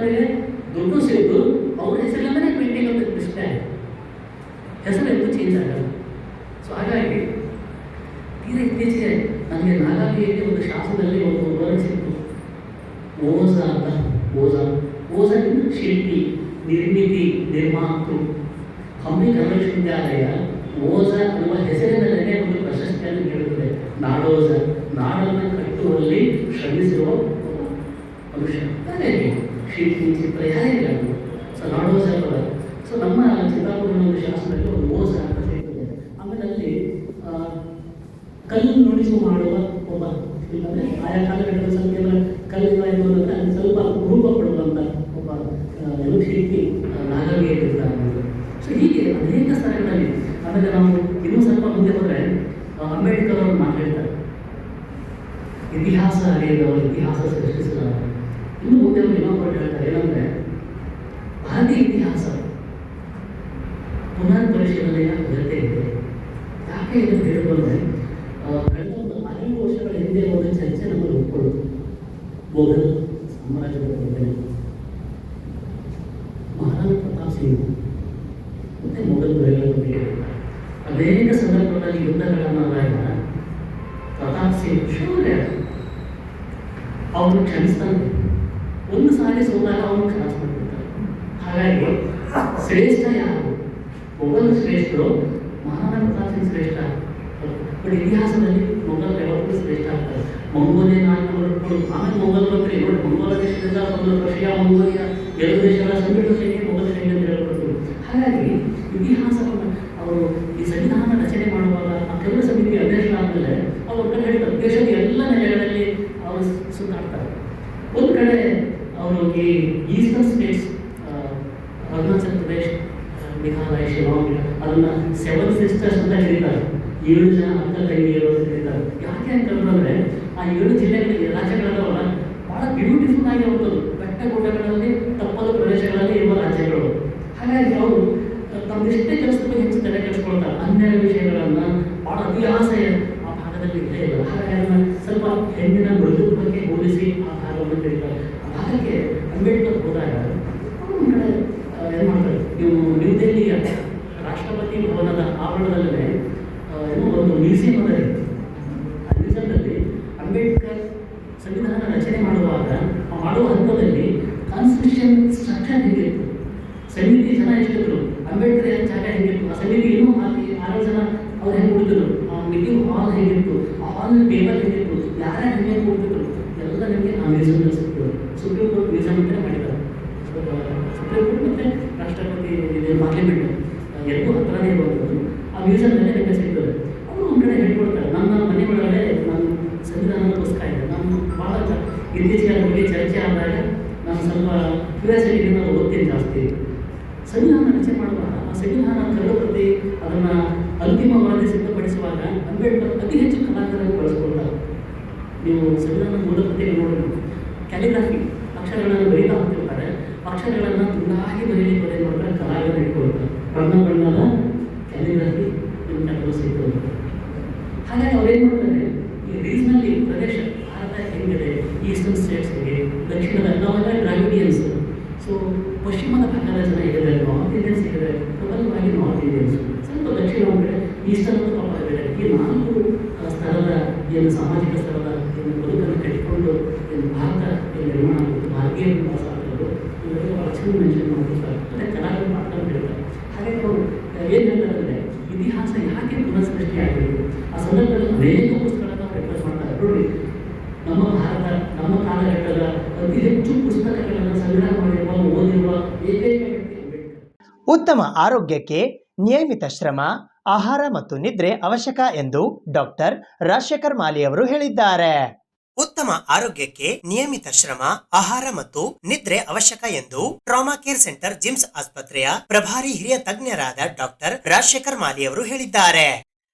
ಹೆಸರೆಂದು ಚೇಂಜ್ ಆಗಲ್ಲ. ಸೊ ಹಾಗಾಗಿ ತೀರಾ ಇತ್ತೀಚೆಗೆ ನನಗೆ ನಾಗಾಲಿಯಲ್ಲಿ ಒಂದು ಶಾಸನದಲ್ಲಿ ಒಂದು ವರ್ಡ್ ಸಿಕ್ತು, ಓಜ ಅಂತ. ಓಜ ಶಿಲ್ಪಿ, ನಿರ್ಮಿತಿ, ನಿರ್ಮಾತೃ. ಹಂಪಿ ಕನ್ನಡ ವಿಶ್ವವಿದ್ಯಾಲಯ ಓಜ ಅನ್ನುವ ಹೆಸರಿನಲ್ಲೇ ಒಂದು ಪ್ರಶಸ್ತಿಯನ್ನು ನೀಡುತ್ತದೆ. ನಾಡೋಜ, ನಾಡನ್ನು ಕಟ್ಟುವಲ್ಲಿ ಶ್ರಮಿಸಿರುವ ಮನುಷ್ಯ. ಹಾಗಾಗಿ ಶಿಲ್ಪಿ, ಚಿತ್ರ ಯಾರೇ ಸೊ ನಾಡೋಜ ಪದ. ಸೊ ನಮ್ಮ ಚಿತ್ತಾಪುರದ ಒಂದು ಶಾಸನದಲ್ಲಿ ಒಂದು ಓಜ ಅಂತ ಸಿಗ್ತದೆ. ಆಮೇಲೆ ಅಲ್ಲಿ ಕಲ್ಲು ನುಡಿಸು ಮಾಡುವ ಒಬ್ಬ, ಇಲ್ಲಂದರೆ ಆಯಾ ಕಾಲಘಟ್ಟದ ಸಂಖ್ಯೆಯ ಕಲ್ಲಿನ ಅನ್ನೋದಂದ್ರೆ ಅಲ್ಲಿ ಸ್ವಲ್ಪ ರೂಪ ಕೊಡುವಂಥ ಒಬ್ಬ ಶಿಲ್ಪಿ ನಾಗರಿಕರಿರ್ತಾರೆ. ಸೊ ಹೀಗೆ ಅನೇಕ ಸ್ಥಳಗಳಲ್ಲಿ. ಆಮೇಲೆ ನಾವು ಇನ್ನೂ ಸ್ವಲ್ಪ ಮುಂದೆ ಹೋದರೆ ಅಂಬೇಡ್ಕರ್ ಅವರು ಮಾತಾಡ್ತಾರೆ, ಇತಿಹಾಸ ಅರಿಯದವರು ಇತಿಹಾಸ ಸೃಷ್ಟಿಸಲಾರ. ಇನ್ನು ಮುಂದೆ ಅವರು ಇನ್ನೊಬ್ಬರು ಹೇಳ್ತಾರೆ ಏನಂದರೆ, ಭಾರತೀಯ ಇತಿಹಾಸ ಪುನರ್ ಪರಿಶೀಲನೆಯ ಅಗತ್ಯ ಇದೆ. ಯಾಕೆ ಇದನ್ನು ಹೇಳಿದ್ರೆ, ಕಳೆದ ಒಂದು 4 ವರ್ಷಗಳ ಹಿಂದೆ ಒಂದು ಚರ್ಚೆ ನಮ್ಮಲ್ಲಿ ಒಪ್ಕೊಳ್ಳೋದು ಮೊಘಲ್ ಸಾಮ್ರಾಜ್ಯದ ಬಗ್ಗೆ. ಮಹಾರಾಜ ಪ್ರತಾಪ್ ಸಿಂಗ್ ಮತ್ತೆ ಮೊಘಲ್ ದೊರೆಗಳ ಬಗ್ಗೆ ಅನೇಕ ಸಂದರ್ಭಗಳಲ್ಲಿ ಯುದ್ಧಗಳನ್ನಾದಾಗ ಪ್ರತಾಪ್ ಸಿಂಗ್ ಶೂರ್ಯ ಅವನು ಕ್ಷಮಿಸ್ತಾನೆ. ಒಂದು ಸಾರಿ ಸೋದಾಗ ಅವನು ಕ್ರಾಸ್ ಮಾಡ್ಬಿಡ್ತಾರೆ. ಹಾಗಾಗಿ ಶ್ರೇಷ್ಠ ಯಾರು? ಮೊಘಲ್ ಶ್ರೇಷ್ಠರು, ಮಹಾರಾಜ ಪ್ರತಾಪ್ ಸಿಂಗ್ ಶ್ರೇಷ್ಠ. ಬಟ್ ಇತಿಹಾಸದಲ್ಲಿ ಮೊಘಲ್ ಯಾವಾಗಲೂ ಶ್ರೇಷ್ಠ ಆಗ್ತಾರೆ. ಮಂಗೋಲಿಯನ್ ಆಮೇಲೆ ಮೊಘಲ್ ಬಂದರೆ ನೋಡಿ, ಮಂಗೋಲ ದೇಶದಿಂದ ಒಂದು ರಷ್ಯಾ, ಮಂಗೋಲಿಯಾ 2 ದೇಶಗಳ ಸಂಯುಕ್ತ ಸೈನ್ಯ ಮೊಘಲ್ ಸೈನ್ಯ ಅಂತ ಹೇಳ್ಕೊಡ್ತೀವಿ. ಹಾಗಾಗಿ ಇತಿಹಾಸವನ್ನು ಅವರು ಈ ಸಂವಿಧಾನ ರಚನೆ ಮಾಡುವಾಗ ಆ ಕೇಂದ್ರ ಸಮಿತಿ ಅಧ್ಯಕ್ಷರಾದಮೇಲೆ ಅವರು ಕಡೆ ಹೇಳ್ತಾರೆ, ದೇಶದ ಎಲ್ಲ ನೆಲೆಗಳಲ್ಲಿ ಅವರು ಸುತ್ತಾಡ್ತಾರೆ. ಒಂದು ಕಡೆ ಅವರು ಈ ಈಸ್ಟರ್ನ್ ಸ್ಟೇಟ್ಸ್, ಅರುಣಾಚಲ್ ಪ್ರದೇಶ್, ಮೇಘಾಲಯ, ಶಿಲಾಂಗ್, ಅದನ್ನು 7 ಸಿಸ್ಟರ್ಸ್ ಅಂತ ಹೇಳಿದ್ದಾರೆ. 7 ಜನ ಅಕ್ಕ ತಂಗಿಯರು ಅಂತ ಹೇಳಿದ್ದಾರೆ. ಯಾಕೆ ಅಂತಂದ್ರೆ ಆ 7 ಜಿಲ್ಲೆಗಳಲ್ಲಿ ರಾಜ್ಯಗಳಲ್ಲ ಭಾಳ ಬ್ಯೂಟಿಫುಲ್ ಆಗಿ ಹೋಗ್ತದೆ. ಬೆಟ್ಟ ಗುಡ್ಡಗಳಲ್ಲಿ, ತಪ್ಪಲು ಪ್ರದೇಶಗಳಲ್ಲಿ ಇರುವ ರಾಜ್ಯಗಳು. ಹಾಗಾಗಿ ಅವರು ತಮ್ಮದಿಷ್ಟೇ ಕೆಲಸದ ಬಗ್ಗೆ ಹೆಚ್ಚು ತಲೆ ಕೆಡಿಸ್ಕೊಳ್ತಾರೆ. ಅನ್ಯಾಯ ವಿಷಯಗಳನ್ನು ಭಾಳ ಅತಿ ಆಸೆ ಆ ಭಾಗದಲ್ಲಿ ಇಲ್ಲೇ ಇಲ್ಲ. ಹಾಗಾಗಿ ಅದನ್ನು ಸ್ವಲ್ಪ ಹೆಣ್ಣಿನ ಮೃದು ಬಗ್ಗೆ ಹೋಲಿಸಿ ಆ ಭಾಗವನ್ನು ಕರೀತಾರೆ. ಆ ಭಾಗಕ್ಕೆ ಅಂಬೇಡ್ಕರ್ ಹೋದಾಗ ಒಂದು ಕಡೆ ಏನು ಮಾಡ್ತಾರೆ, ನೀವು ನ್ಯೂ ದೆಹಲಿಯ ರಾಷ್ಟ್ರಪತಿ ಭವನದ ಆವರಣದಲ್ಲೇ ಏನೋ ಒಂದು ಮ್ಯೂಸಿಯಂ ಅದ. ಆ ಮ್ಯೂಸಿಯಂನಲ್ಲಿ ಅಂಬೇಡ್ಕರ್ ಸಂವಿಧಾನ ರಚನೆ ಮಾಡುವಾಗ ಮಾಡುವ ಹಂತದಲ್ಲಿ ಕಾನ್ಸ್ಟಿಟ್ಯೂಷನ್ ಸ್ಟ್ರಕ್ಚರ್ ಹೇಗಿತ್ತು, ಸಮಿತಿ ಜನ ಎಷ್ಟಿದ್ರು, ಅಂಬೇಡ್ಕರ್ ಜಾಗ ಹೇಗಿತ್ತು, ಆ ಸಮಿತಿ ಏನೋ 6 ಜನ ಅವ್ರು ಹೆಂಗೆ ಕೊಡ್ತಿದ್ರು, ಆ ಮೀಟಿಂಗ್ ಹಾಲ್ ಹೇಗಿತ್ತು, ಆ ಹಾಲ್ ಟೇಬಲ್ ಹೇಗಿತ್ತು, ಯಾರ್ಯಾರು ಹೆಂಗೆ ಕೊಡ್ತಿದ್ರು, ಎಲ್ಲ ನಿಮಗೆ ಆ ಮ್ಯೂಸಿಯಂನಲ್ಲಿ ಸಿಗ್ತದೆ. ಸುಪ್ರೀಂ ಕೋರ್ಟ್ ಮ್ಯೂಸಿಯಂ ಅಂತಲೇ ಮಾಡಿದ್ದಾರೆ. ಸುಪ್ರೀಂ ಕೋರ್ಟ್ ಮತ್ತು ರಾಷ್ಟ್ರಪತಿ ಪಾರ್ಲಿಮೆಂಟ್ ಎರಡು ಹತ್ರನೇ ಇರುವಂಥದ್ದು. ಆ ಮ್ಯೂಸಿಯಮ್ನಲ್ಲೇ ನಿಮಗೆ ಸಿಗ್ತದೆ. ಅವರು ಒಂದು ಕಡೆ ಹೇಳ್ಕೊಡ್ತಾರೆ, ನನ್ನ ಮನೆಗಳಲ್ಲೇ ನನ್ನ ಸಂವಿಧಾನದ ಪುಸ್ತಕ ಇದೆ. ನಾನು ಭಾಳ ಇತ್ತೀಚೆಗೆ ಅದ್ರ ಬಗ್ಗೆ ಚರ್ಚೆ ಆದಾಗ ನಾನು ಸ್ವಲ್ಪ ಕ್ಯೂರಿಯಾಸಿಟಿಯಿಂದ ಓದ್ತೀನಿ ಜಾಸ್ತಿ. ಸಂವಿಧಾನ ರಚನೆ ಮಾಡುವಾಗ ಆ ಸಂವಿಧಾನ ಕರಡುಪ್ರತಿ ಅದನ್ನು ಅಂತಿಮವಾಗಿ ಸಿದ್ಧಪಡಿಸುವಾಗ ಅಂಬೇಡ್ಕರ್ ಅತಿ ಹೆಚ್ಚು ಕಲಾಕಾರರು ಬಳಸ್ಕೊಳ್ತಾರೆ. ನೀವು ಸಂವಿಧಾನ ಮೂಲ ಕೃತಿಯಲ್ಲಿ ನೋಡಬೇಕು, ಕ್ಯಾಲಿಗ್ರಾಫಿ ಅಕ್ಷರಗಳನ್ನು ಬರೀತಾ ಹೋಗ್ತಿರ್ತಾರೆ. ಅಕ್ಷರಗಳನ್ನು ತುಂಬಾಗಿ ಬರೀಲಿಕ್ಕೆ ಏನು ಮಾಡ್ತಾರೆ, ಕಲಾವಿದರು ಇಟ್ಕೊಳ್ತಾರೆ. ಬಣ್ಣದ ಕ್ಯಾಲಿಗ್ರಾಫಿ ನಿಮ್ಮ ಕೆಲಸ ಸಿಗ್ತದೆ. ಹಾಗಾಗಿ ಅವ್ರೇನು ಮಾಡ್ತಾರೆ, ಈ ರೀಜ್ನಲ್ಲಿ ಪ್ರದೇಶ ಭಾರತ ಹೆಂಗಿದೆ, ಈಸ್ಟರ್ನ್ ಸ್ಟೇಟ್ಸ್ ಹೇಗೆ, ದಕ್ಷಿಣದ ನಾವೆಲ್ಲ ಡ್ರಾವಿಡಿಯನ್ಸ್. ಸೊ ಪಶ್ಚಿಮದ ಭಾಗದ ಜನ ಹೇಗಿದೆ, ನಾರ್ತ್ ಇಂಡಿಯನ್ಸ್ ಹೇಗಿದೆ, ಪ್ರಬಲವಾಗಿ ನಾರ್ತ್ ಇಂಡಿಯನ್ಸ್, ಸ್ವಲ್ಪ ದಕ್ಷಿಣ ಒಂದು ಕಡೆ, ಈಸ್ಟರ್ನ್ ಅಂತ ಪಾಪ ಇದೆ. ಈ ನಾಲ್ಕು ಸ್ಥಳದ ಏನು ಸಾಮಾಜಿಕ ಸ್ಥಳದ ಏನು ಬದುಕನ್ನು ಕಟ್ಟಿಕೊಂಡು ಏನು ಭಾರತ ಏನು ನಿರ್ಮಾಣ ಆಗುತ್ತೆ, ಭಾರತೀಯ ವಾಸ ಆಗೋದು, ಇವರೆಲ್ಲ ಭಾಳ ಚೆಂದ ಮೆನ್ಷನ್ ಮಾಡ್ತಾರೆ. ಮತ್ತು ಕಲಾವಿದರು ಮಾಡ್ಕೊಂಡು ಹೇಳ್ತಾರೆ. ಹಾಗಾಗಿ ಅವರು ಏನು ಹೇಳ್ತಾರೆ ಅಂದರೆ, ಇತಿಹಾಸ ಯಾಕೆ ಪುನಃ ಸೃಷ್ಟಿಯಾಗಬೇಕು, ಆ ಸಂದರ್ಭದಲ್ಲಿ ಅನೇಕ ಪುಸ್ತಕಗಳನ್ನು ಅವ್ರು ರೆಫರ್ ಮಾಡ್ತಾರೆ. ನೋಡಿ, ನಮ್ಮ ಭಾರತ ನಮ್ಮ ಕಾಲಘಟ್ಟದ ಅತಿ ಹೆಚ್ಚು ಪುಸ್ತಕಗಳನ್ನು ಸಂಗ್ರಹ ಮಾಡಿರುವ ಓದಿರುವ ಏಕೈಕ ವ್ಯಕ್ತಿ ಅಂಬೇಡ್ಕರ್. ಉತ್ತಮ ಆರೋಗ್ಯಕ್ಕೆ ನಿಯಮಿತ ಶ್ರಮ, ಆಹಾರ ಮತ್ತು ನಿದ್ರೆ ಅವಶ್ಯಕ ಎಂದು ಡಾಕ್ಟರ್ ರಾಜಶೇಖರ್ ಮಾಲಿ ಅವರು ಹೇಳಿದ್ದಾರೆ. ಉತ್ತಮ ಆರೋಗ್ಯಕ್ಕೆ ನಿಯಮಿತ ಶ್ರಮ, ಆಹಾರ ಮತ್ತು ನಿದ್ರೆ ಅವಶ್ಯಕ ಎಂದು ಟ್ರಾಮಾ ಕೇರ್ ಸೆಂಟರ್ ಜಿಮ್ಸ್ ಆಸ್ಪತ್ರೆಯ ಪ್ರಭಾರಿ ಹಿರಿಯ ತಜ್ಞರಾದ ಡಾಕ್ಟರ್ ರಾಜಶೇಖರ್ ಮಾಲಿ ಅವರು ಹೇಳಿದ್ದಾರೆ.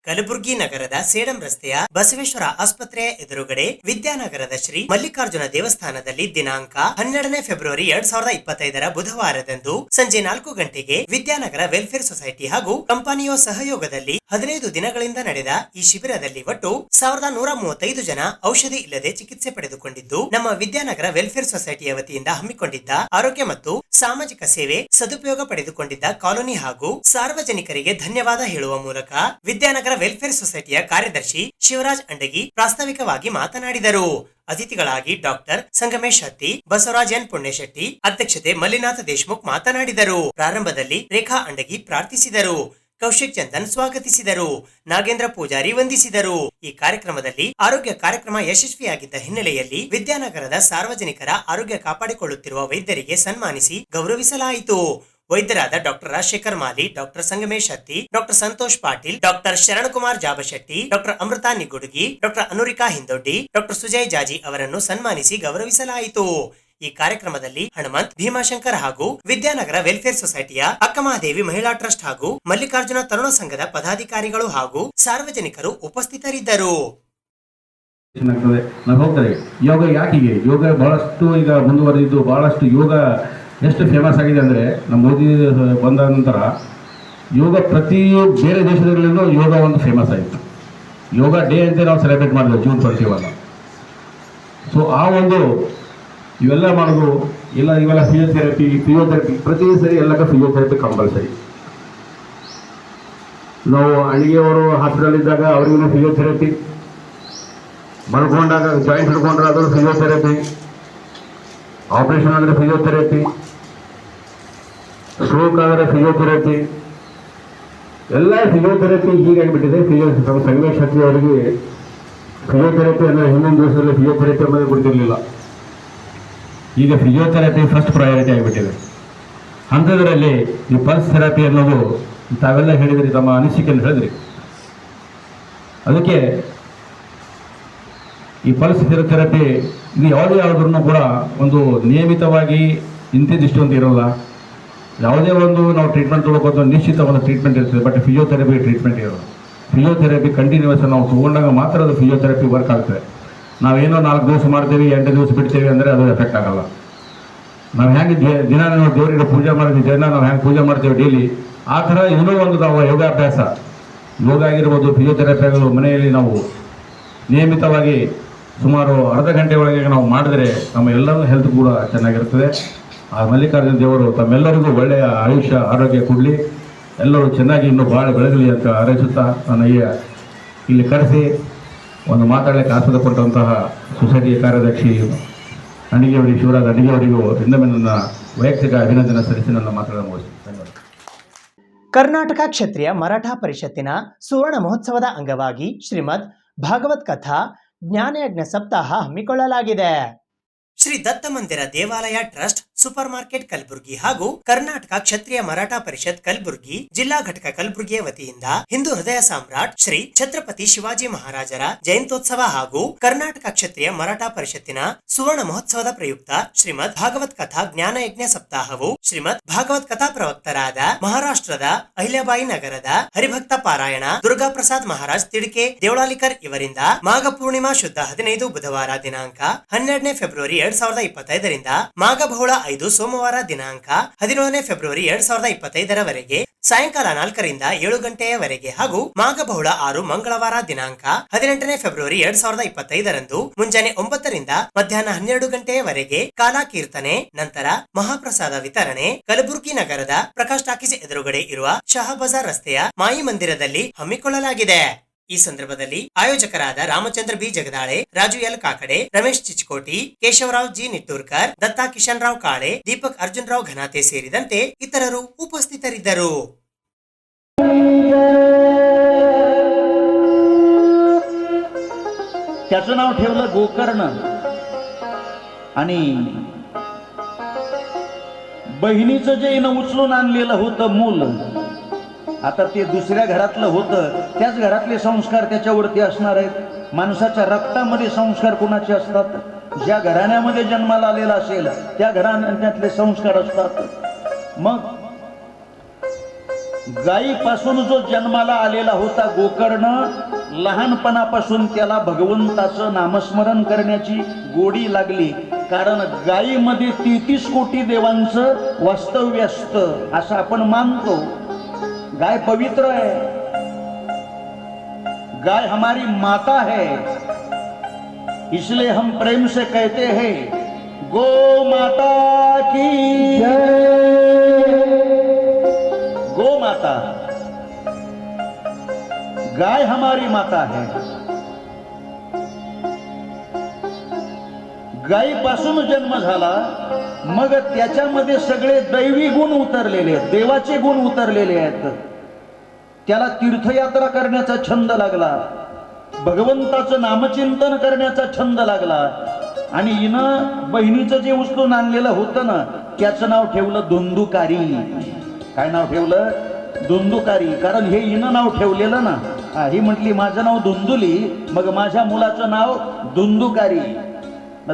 ಕಲಬುರಗಿ ನಗರದ ಸೇಡಂ ರಸ್ತೆಯ ಬಸವೇಶ್ವರ ಆಸ್ಪತ್ರೆಯ ಎದುರುಗಡೆ ವಿದ್ಯಾನಗರದ ಶ್ರೀ ಮಲ್ಲಿಕಾರ್ಜುನ ದೇವಸ್ಥಾನದಲ್ಲಿ ದಿನಾಂಕ 12ನೇ ಫೆಬ್ರವರಿ 2025 ಬುಧವಾರದಂದು ಸಂಜೆ 4 ಗಂಟೆಗೆ ವಿದ್ಯಾನಗರ ವೆಲ್ಫೇರ್ ಸೊಸೈಟಿ ಹಾಗೂ ಕಂಪನಿಯ ಸಹಯೋಗದಲ್ಲಿ 15 ದಿನಗಳಿಂದ ನಡೆದ ಈ ಶಿಬಿರದಲ್ಲಿ ಒಟ್ಟು 1135 ಜನ ಔಷಧಿ ಇಲ್ಲದೆ ಚಿಕಿತ್ಸೆ ಪಡೆದುಕೊಂಡಿದ್ದು, ನಮ್ಮ ವಿದ್ಯಾನಗರ ವೆಲ್ಫೇರ್ ಸೊಸೈಟಿಯ ವತಿಯಿಂದ ಹಮ್ಮಿಕೊಂಡಿದ್ದ ಆರೋಗ್ಯ ಮತ್ತು ಸಾಮಾಜಿಕ ಸೇವೆ ಸದುಪಯೋಗ ಪಡೆದುಕೊಂಡಿದ್ದ ಕಾಲೋನಿ ಹಾಗೂ ಸಾರ್ವಜನಿಕರಿಗೆ ಧನ್ಯವಾದ ಹೇಳುವ ಮೂಲಕ ವಿದ್ಯಾನಗರ ವೆಲ್ಫೇರ್ ಸೊಸೈಟಿಯ ಕಾರ್ಯದರ್ಶಿ ಶಿವರಾಜ್ ಅಂಡಗಿ ಪ್ರಾಸ್ತಾವಿಕವಾಗಿ ಮಾತನಾಡಿದರು. ಅತಿಥಿಗಳಾಗಿ ಡಾಕ್ಟರ್ ಸಂಗಮೇಶ್ ಹತ್ತಿ, ಬಸವರಾಜ್ ಎನ್ ಪುಣ್ಯಶೆಟ್ಟಿ, ಅಧ್ಯಕ್ಷತೆ ಮಲ್ಲಿನಾಥ ದೇಶಮುಖ್ ಮಾತನಾಡಿದರು. ಪ್ರಾರಂಭದಲ್ಲಿ ರೇಖಾ ಅಂಡಗಿ ಪ್ರಾರ್ಥಿಸಿದರು. ಕೌಶಿಕ್ ಚಂದನ್ ಸ್ವಾಗತಿಸಿದರು. ನಾಗೇಂದ್ರ ಪೂಜಾರಿ ವಂದಿಸಿದರು. ಈ ಕಾರ್ಯಕ್ರಮದಲ್ಲಿ ಆರೋಗ್ಯ ಕಾರ್ಯಕ್ರಮ ಯಶಸ್ವಿಯಾಗಿದ್ದ ಹಿನ್ನೆಲೆಯಲ್ಲಿ ವಿದ್ಯಾನಗರದ ಸಾರ್ವಜನಿಕರ ಆರೋಗ್ಯ ಕಾಪಾಡಿಕೊಳ್ಳುತ್ತಿರುವ ವೈದ್ಯರಿಗೆ ಸನ್ಮಾನಿಸಿ ಗೌರವಿಸಲಾಯಿತು. ವೈದ್ಯರಾದ doctor Rajashekhar Mali, doctor Sangamesh Hatti, doctor Santosh Patil, doctor Sharankumar Jabshetty, doctor Amrita Nigudugi, doctor Anurika Hindoddi, doctor Sujay Jaji ಅವರನ್ನು ಸನ್ಮಾನಿಸಿ ಗೌರವಿಸಲಾಯಿತು. ಈ ಕಾರ್ಯಕ್ರಮದಲ್ಲಿ ಹನುಮಂತ್, ಭೀಮಾಶಂಕರ್ ಹಾಗೂ ವಿದ್ಯಾನಗರ ವೆಲ್ಫೇರ್ ಸೊಸೈಟಿಯ ಅಕ್ಕಮಹಾದೇವಿ ಮಹಿಳಾ ಟ್ರಸ್ಟ್ ಹಾಗೂ ಮಲ್ಲಿಕಾರ್ಜುನ ತರುಣ ಸಂಘದ ಪದಾಧಿಕಾರಿಗಳು ಹಾಗೂ ಸಾರ್ವಜನಿಕರು ಉಪಸ್ಥಿತರಿದ್ದರು. ನಾವು ಹೋಗ್ತಾರೆ ಯೋಗ ಯಾಕಿಗೆ, ಯೋಗ ಬಹಳಷ್ಟು ಈಗ ಮುಂದುವರೆದಿದ್ದು, ಬಹಳಷ್ಟು ಯೋಗ ಎಷ್ಟು ಫೇಮಸ್ ಆಗಿದೆ ಅಂದರೆ, ನಮ್ಮ ಮೋದಿ ಬಂದ ನಂತರ ಯೋಗ ಪ್ರತಿ ಬೇರೆ ದೇಶದಲ್ಲೂ ಯೋಗ ಒಂದು ಫೇಮಸ್ ಆಯಿತು. ಯೋಗ ಡೇ ಅಂತ ನಾವು ಸೆಲೆಬ್ರೇಟ್ ಮಾಡಿದ್ವಿ June 21. ಸೊ ಆ ಒಂದು ಇವೆಲ್ಲ ಮಾಡೋದು ಇವೆಲ್ಲ ಫಿಸಿಯೋಥೆರಪಿ ಪ್ರತಿ ಸರಿ ಎಲ್ಲಕ್ಕೆ ಫಿಸಿಯೋಥೆರಪಿ ಕಂಪಲ್ಸರಿ. ನಾವು ಅಣಿಗೆಯವರು ಹಾಸ್ಪಿಟಲ್ ಇದ್ದಾಗ ಅವ್ರಿಗೂ ಫಿಸಿಯೋಥೆರಪಿ, ಮಲ್ಕೊಂಡಾಗ ಜಾಯಿಂಟ್ ಹಿಡ್ಕೊಂಡ್ರೆ ಅದು ಫಿಸಿಯೋಥೆರಪಿ, ಆಪರೇಷನ್ ಆದರೆ ಫಿಸಿಯೋಥೆರಪಿ, ಸ್ಟ್ರೋಕ್ ಆದರೆ ಫಿಸಿಯೋಥೆರಪಿ, ಎಲ್ಲ ಫಿಸಿಯೋಥೆರಪಿ ಹೀಗಾಗಿಬಿಟ್ಟಿದೆ. ಸಂಗಮೇಶ್ ಹತ್ತಿ ಅವರಿಗೆ ಫಿಸಿಯೋಥೆರಪಿ ಅಂದರೆ ಹಿಂದಿನ ದಿವಸದಲ್ಲಿ ಫಿಸಿಯೋಥೆರಪಿ ಅನ್ನೋದೇ ಗೊತ್ತಿರಲಿಲ್ಲ. ಈಗ ಫಿಸಿಯೋಥೆರಪಿ ಫಸ್ಟ್ ಪ್ರಯಾರಿಟಿ ಆಗಿಬಿಟ್ಟಿದೆ. ಅಂಥದ್ರಲ್ಲಿ ಈ ಪಲ್ಸ್ ಥೆರಪಿ ಅನ್ನೋದು ತಾವೆಲ್ಲ ಹೇಳಿದ್ರಿ, ತಮ್ಮ ಅನಿಸಿಕೆಯನ್ನು ಹೇಳಿದ್ರಿ. ಅದಕ್ಕೆ ಈ ಪಲ್ಸ್ ಥೆರಪಿ ಇದು ಯಾವುದಾದ್ರೂ ಕೂಡ ಒಂದು ನಿಯಮಿತವಾಗಿ ಇಂತಿದ್ದಿಷ್ಟು ಅಂತ ಇರೋಲ್ಲ. ಯಾವುದೇ ಒಂದು ನಾವು ಟ್ರೀಟ್ಮೆಂಟ್ ತೊಗೊಳೋದು ನಿಶ್ಚಿತ ಒಂದು ಟ್ರೀಟ್ಮೆಂಟ್ ಇರ್ತದೆ. ಬಟ್ ಫಿಸಿಯೋಥೆರಪಿ ಟ್ರೀಟ್ಮೆಂಟ್ ಇರೋಲ್ಲ. ಫಿಸಿಯೋಥೆರಪಿ ಕಂಟಿನ್ಯೂಸ್ ನಾವು ತೊಗೊಂಡಾಗ ಮಾತ್ರ ಅದು ಫಿಸಿಯೋಥೆರಪಿ ವರ್ಕ್ ಆಗ್ತದೆ. ನಾವೇನೋ 4 ದಿವಸ ಮಾಡ್ತೀವಿ, 8 ದಿವಸ ಬಿಡ್ತೀವಿ ಅಂದರೆ ಅದು ಎಫೆಕ್ಟ್ ಆಗಲ್ಲ. ನಾವು ಹೆಂಗೆ ದಿನ ನಾವು ದೇವರಿಗೆ ಪೂಜೆ ಮಾಡ್ತೀವಿ, ದಿನ ನಾವು ಹೆಂಗೆ ಪೂಜೆ ಮಾಡ್ತೀವಿ ಡೈಲಿ, ಆ ಥರ ಇನ್ನೂ ಒಂದು ನಾವು ಯೋಗಾಭ್ಯಾಸ, ಯೋಗ ಆಗಿರ್ಬೋದು, ಫಿಸಿಯೋಥೆರಪಿ ಆಗಿರ್ಬೋದು, ಮನೆಯಲ್ಲಿ ನಾವು ನಿಯಮಿತವಾಗಿ ಸುಮಾರು ಅರ್ಧ ಗಂಟೆ ಒಳಗೆ ನಾವು ಮಾಡಿದ್ರೆ ನಮ್ಮ ಎಲ್ಲರೂ ಹೆಲ್ತ್ ಕೂಡ ಚೆನ್ನಾಗಿರ್ತದೆ. ಆ ಮಲ್ಲಿಕಾರ್ಜುನ ದೇವರು ತಮ್ಮೆಲ್ಲರಿಗೂ ಒಳ್ಳೆಯ ಆಯುಷ್ಯ ಆರೋಗ್ಯ ಕೊಡಲಿ, ಎಲ್ಲರೂ ಚೆನ್ನಾಗಿ ಇನ್ನೂ ಭಾಳ ಬೆಳಗಲಿ ಅಂತ ಹಾರೈಸುತ್ತಾ ನನಗೆ ಇಲ್ಲಿ ಕರೆಸಿ ಒಂದು ಮಾತಾಡಲಿಕ್ಕೆ ಆಸ್ಪದ ಕೊಟ್ಟಂತಹ ಸೊಸೈಟಿಯ ಕಾರ್ಯದರ್ಶಿ ಅಡಿಗೆಯವರಿಗೆ, ಶಿವರಾಜ್ ಅಡಿಗೆಯವರಿಗೂ ಇನ್ನೊಮ್ಮೆ ನನ್ನ ವೈಯಕ್ತಿಕ ಅಭಿನಂದನೆ ಸಲ್ಲಿಸಿ ನನ್ನ ಮಾತುಗಳನ್ನು ಮುಗಿಸ್ತೀನಿ. ಧನ್ಯವಾದ. ಕರ್ನಾಟಕ ಕ್ಷತ್ರಿಯ ಮರಾಠ ಪರಿಷತ್ತಿನ ಸುವರ್ಣ ಮಹೋತ್ಸವದ ಅಂಗವಾಗಿ ಶ್ರೀಮದ್ ಭಾಗವತ್ ಕಥಾ ಜ್ಞಾನಯಜ್ಞ ಸಪ್ತಾಹ ಹಮ್ಮಿಕೊಳ್ಳಲಾಗಿದೆ. ಶ್ರೀ ದತ್ತ ಮಂದಿರ ದೇವಾಲಯ ಟ್ರಸ್ಟ್ ಸೂಪರ್ ಮಾರ್ಕೆಟ್ ಕಲಬುರಗಿ ಹಾಗೂ ಕರ್ನಾಟಕ ಕ್ಷತ್ರಿಯ ಮರಾಠ ಪರಿಷತ್ ಕಲಬುರಗಿ ಜಿಲ್ಲಾ ಘಟಕ ಕಲಬುರಗಿಯ ವತಿಯಿಂದ ಹಿಂದೂ ಹೃದಯ ಸಾಮ್ರಾಟ್ ಶ್ರೀ ಛತ್ರಪತಿ ಶಿವಾಜಿ ಮಹಾರಾಜರ ಜಯಂತ್ಯೋತ್ಸವ ಹಾಗೂ ಕರ್ನಾಟಕ ಕ್ಷತ್ರಿಯ ಮರಾಠ ಪರಿಷತ್ತಿನ ಸುವರ್ಣ ಮಹೋತ್ಸವದ ಪ್ರಯುಕ್ತ ಶ್ರೀಮದ್ ಭಾಗವತ್ ಕಥಾ ಜ್ಞಾನ ಯಜ್ಞ ಸಪ್ತಾಹವು ಶ್ರೀಮದ್ ಭಾಗವತ್ ಕಥಾ ಪ್ರವಕ್ತರಾದ ಮಹಾರಾಷ್ಟ್ರದ ಅಹಿಲ್ಯಾಬಾಯಿ ನಗರದ ಹರಿಭಕ್ತ ಪಾರಾಯಣ ದುರ್ಗಾ ಪ್ರಸಾದ್ ಮಹಾರಾಜ್ ತಿಡಿಕೆ ದೇವಳಾಲಿಕರ್ ಇವರಿಂದ ಮಾಘ ಪೂರ್ಣಿಮಾ ಶುದ್ಧ 15 ಬುಧವಾರ ದಿನಾಂಕ 12ನೇ ಫೆಬ್ರವರಿ 2025ರಿಂದ ಮಾಘ ಬಹುಳ 5 ಸೋಮವಾರ ದಿನಾಂಕ 11ನೇ ಫೆಬ್ರವರಿ 2025ರವರೆಗೆ ಸಾಯಂಕಾಲ 4ರಿಂದ 7 ಗಂಟೆಯವರೆಗೆ ಹಾಗೂ ಮಾಘ ಬಹುಳ 6 ಮಂಗಳವಾರ ದಿನಾಂಕ 18ನೇ ಫೆಬ್ರವರಿ 2025ರಂದು ಮುಂಜಾನೆ 9ರಿಂದ ಮಧ್ಯಾಹ್ನ 12 ಗಂಟೆಯವರೆಗೆ ಕಾಲಾ ಕೀರ್ತನೆ ನಂತರ ಮಹಾಪ್ರಸಾದ ವಿತರಣೆ ಕಲಬುರಗಿ ನಗರದ ಪ್ರಕಾಶ್ ಟಾಕೀಸ್ ಎದುರುಗಡೆ ಇರುವ ಶಹಾ ಬಜಾರ್ ರಸ್ತೆಯ ಮಾಯಿ ಮಂದಿರದಲ್ಲಿ ಹಮ್ಮಿಕೊಳ್ಳಲಾಗಿದೆ. ಈ ಸಂದರ್ಭದಲ್ಲಿ ಆಯೋಜಕರಾದ Ramachandra B Jagdale, Raju L Kakade, Ramesh Chichkoti, Keshavrao G Nitturkar, Datta Kishan Rao Kale, Deepak Arjun Rao Ghanate ಸೇರಿದಂತೆ ಇತರರು ಉಪಸ್ಥಿತರಿದ್ದರು. त्याचं नाव ठेवलं गोकर्ण आणि बहिणीचं जे उचलून आणलेलं होतं मूल, आता ते दुसऱ्या घरातलं होतं, त्याच घरातले संस्कार त्याच्यावरती असणार आहेत. माणसाच्या रक्तामध्ये संस्कार कोणाचे असतात? ज्या घराण्यामध्ये जन्माला आलेला असेल त्या घराण्यातले संस्कार असतात. मग गायीपासून जो जन्माला आलेला होता गोकर्ण, लहानपणापासून त्याला भगवंताचं नामस्मरण करण्याची गोडी लागली, कारण गायीमध्ये 33 कोटी देवांचं वास्तव्य असतं असं आपण मानतो. गाय पवित्र है, गाय हमारी माता है, इसलिए हम प्रेम से कहते हैं गो माता की जय. गो माता, गाय हमारी माता है. गायीपासून जन्म झाला, मग त्याच्यामध्ये सगळे दैवी गुण उतरलेले आहेत, देवाचे गुण उतरलेले आहेत. त्याला तीर्थयात्रा करण्याचा छंद लागला, भगवंताचं नामचिंतन करण्याचा छंद लागला आणि हिनं बहिणीचं जे उचलून आणलेलं होतं ना त्याचं नाव ठेवलं धुंदुकारी. काय नाव ठेवलं? धुंदुकारी. कारण हे हिनं नाव ठेवलेलं ना, ही म्हटली माझं नाव धुंदुली, मग माझ्या मुलाचं नाव धुंदुकारी.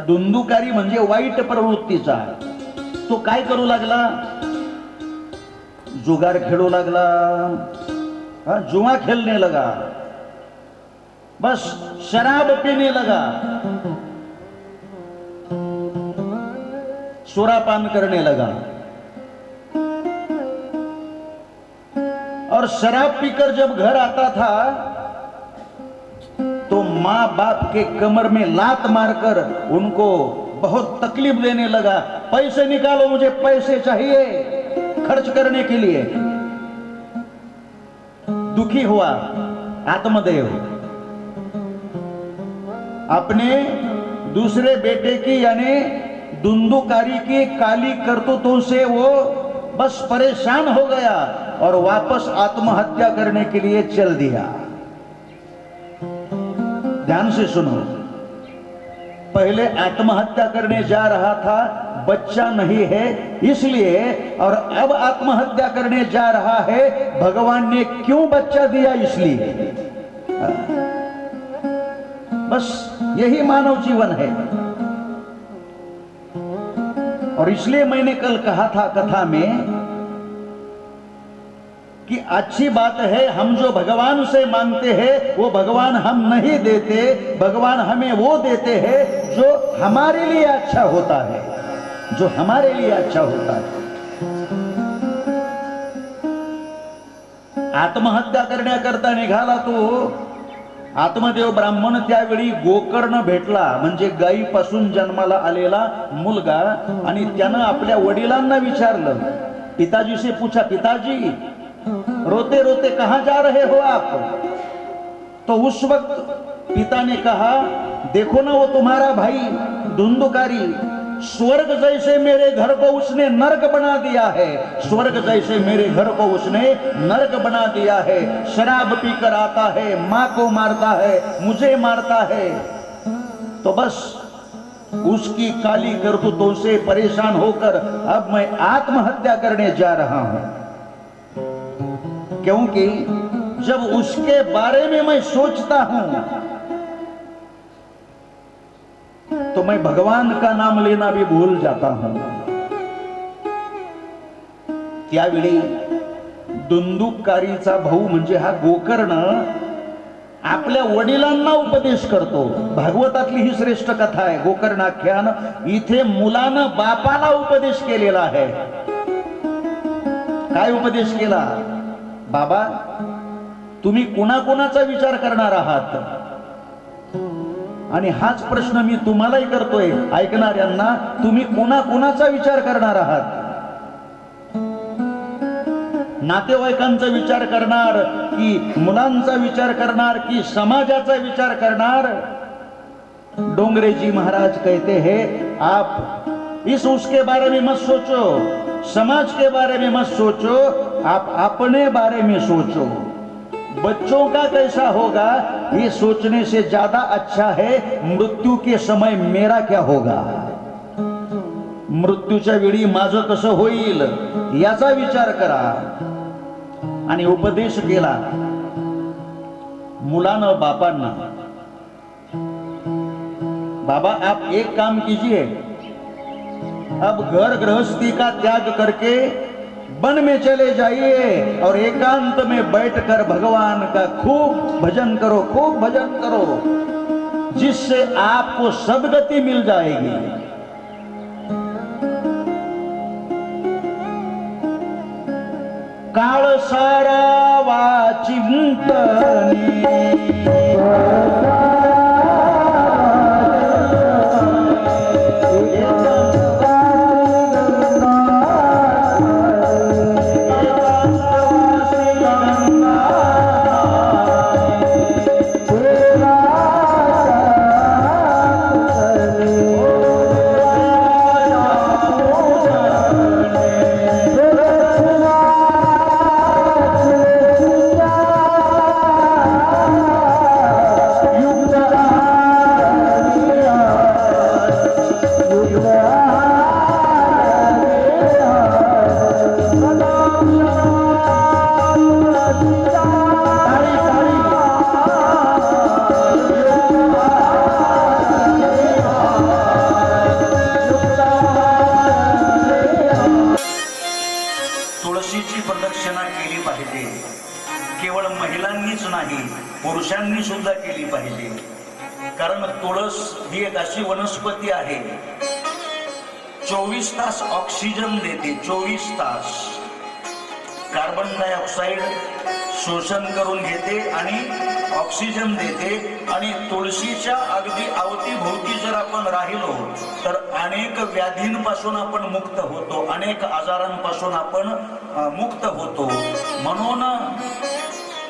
धुंदुकारी म्हणजे वाईट प्रवृत्तीचा. तो काय करू लागला? जुगार खेळू लागला, जुआ खेलने लगा, बस शराब पीने लगा, सुरापान करने लगा. और शराब पीकर जब घर आता था तो माँ बाप के कमर में लात मारकर उनको बहुत तकलीफ देने लगा. पैसे निकालो, मुझे पैसे चाहिए खर्च करने के लिए. दुखी हुआ आत्मदेव. अपने दूसरे बेटे की यानी धुंदुकारी की काली करतूतों से वो बस परेशान हो गया और वापस आत्महत्या करने के लिए चल दिया. ध्यान से सुनो, पहले आत्महत्या करने जा रहा था, बच्चा नहीं है इसलिए, और अब आत्महत्या करने जा रहा है, भगवान ने क्यों बच्चा दिया इसलिए. बस यही मानव जीवन है. और इसलिए मैंने कल कहा था कथा में कि अच्छी बात है हम जो भगवान से मांगते हैं वो भगवान हम नहीं देते, भगवान हमें वो देते हैं जो हमारे लिए अच्छा होता है, जो हमारे लिए अच्छा होता है. आत्महत्या करण्याकरता निघाला तो आत्मदेव ब्राह्मण. त्यावेळी गोकर्ण भेटला, म्हणजे गायीपासून जन्माला आलेला मुलगा. आणि त्यानं आपल्या वडिलांना विचारलं, पिताजी से पूछा, पिताजी रोते रोते कहां जा रहे हो आप? तो उस वक्त पिता ने कहा, देखो ना वो तुम्हारा भाई धुंदुकारी, स्वर्ग जैसे मेरे घर को उसने नरक बना दिया है, स्वर्ग जैसे मेरे घर को उसने नरक बना दिया है. शराब पीकर आता है, माँ को मारता है, मुझे मारता है. तो बस उसकी काली करतूतों से परेशान होकर अब मैं आत्महत्या करने जा रहा हूं, क्योंकि जब उसके बारे में मैं सोचता हूं तो मैं भगवान का नाम लेना भी भूल जाता हूं. त्यावेळी दुंदुककारीचा भाऊ म्हणजे हा गोकर्ण आपल्या वडिलांना उपदेश करतो. भागवतातली ही श्रेष्ठ कथा आहे गोकर्णाख्यान. इथे मुलानं बापाला उपदेश केलेला आहे. काय उपदेश केला? बाबा, तुम्ही कुणाकुणाचा विचार करणार आहात? आणि हाच प्रश्न मी तुम्हालाही करतोय, ऐकणाऱ्यांना. तुम्ही कुणाकुणाचा विचार करणार आहात? नातेवाईकांचा विचार करणार की मुलांचा विचार करणार की समाजाचा विचार करणार? डोंगरे जी महाराज कहते हैं, आप इस उसके बारे में मत सोचो, समाज के बारे में मत सोचो, आप अपने बारे में सोचो. बच्चों का कैसा होगा ये सोचने से ज्यादा अच्छा है मृत्यू के समय मेरा क्या होगा. मृत्यूच्या वेळी माझं कसं होईल याचा विचार करा. आणि उपदेश केला मुलानं बापांना. बाबा, आप एक काम कीजिए, अब घर गृहस्थी का त्याग करके वन में चले जाइए और एकांत में बैठकर भगवान का खूब भजन करो, खूब भजन करो, जिससे आपको सद्गति मिल जाएगी. काळ सारावा चिंतनी केवळ महिलांनीच नाही पुरुषांनी सुद्धा केली पाहिजे. कारण तुळस ही एक अशी वनस्पती आहे 24 तास ऑक्सिजन देते. 24 तास कार्बन डायऑक्साइड शोषण करून घेते आणि ऑक्सिजन देते. आणि तुळशीच्या अगदी अवतीभोवती जर आपण राहिलो तर अनेक व्याधींपासून आपण मुक्त होतो, अनेक आजारांपासून आपण मुक्त होतो. म्हणून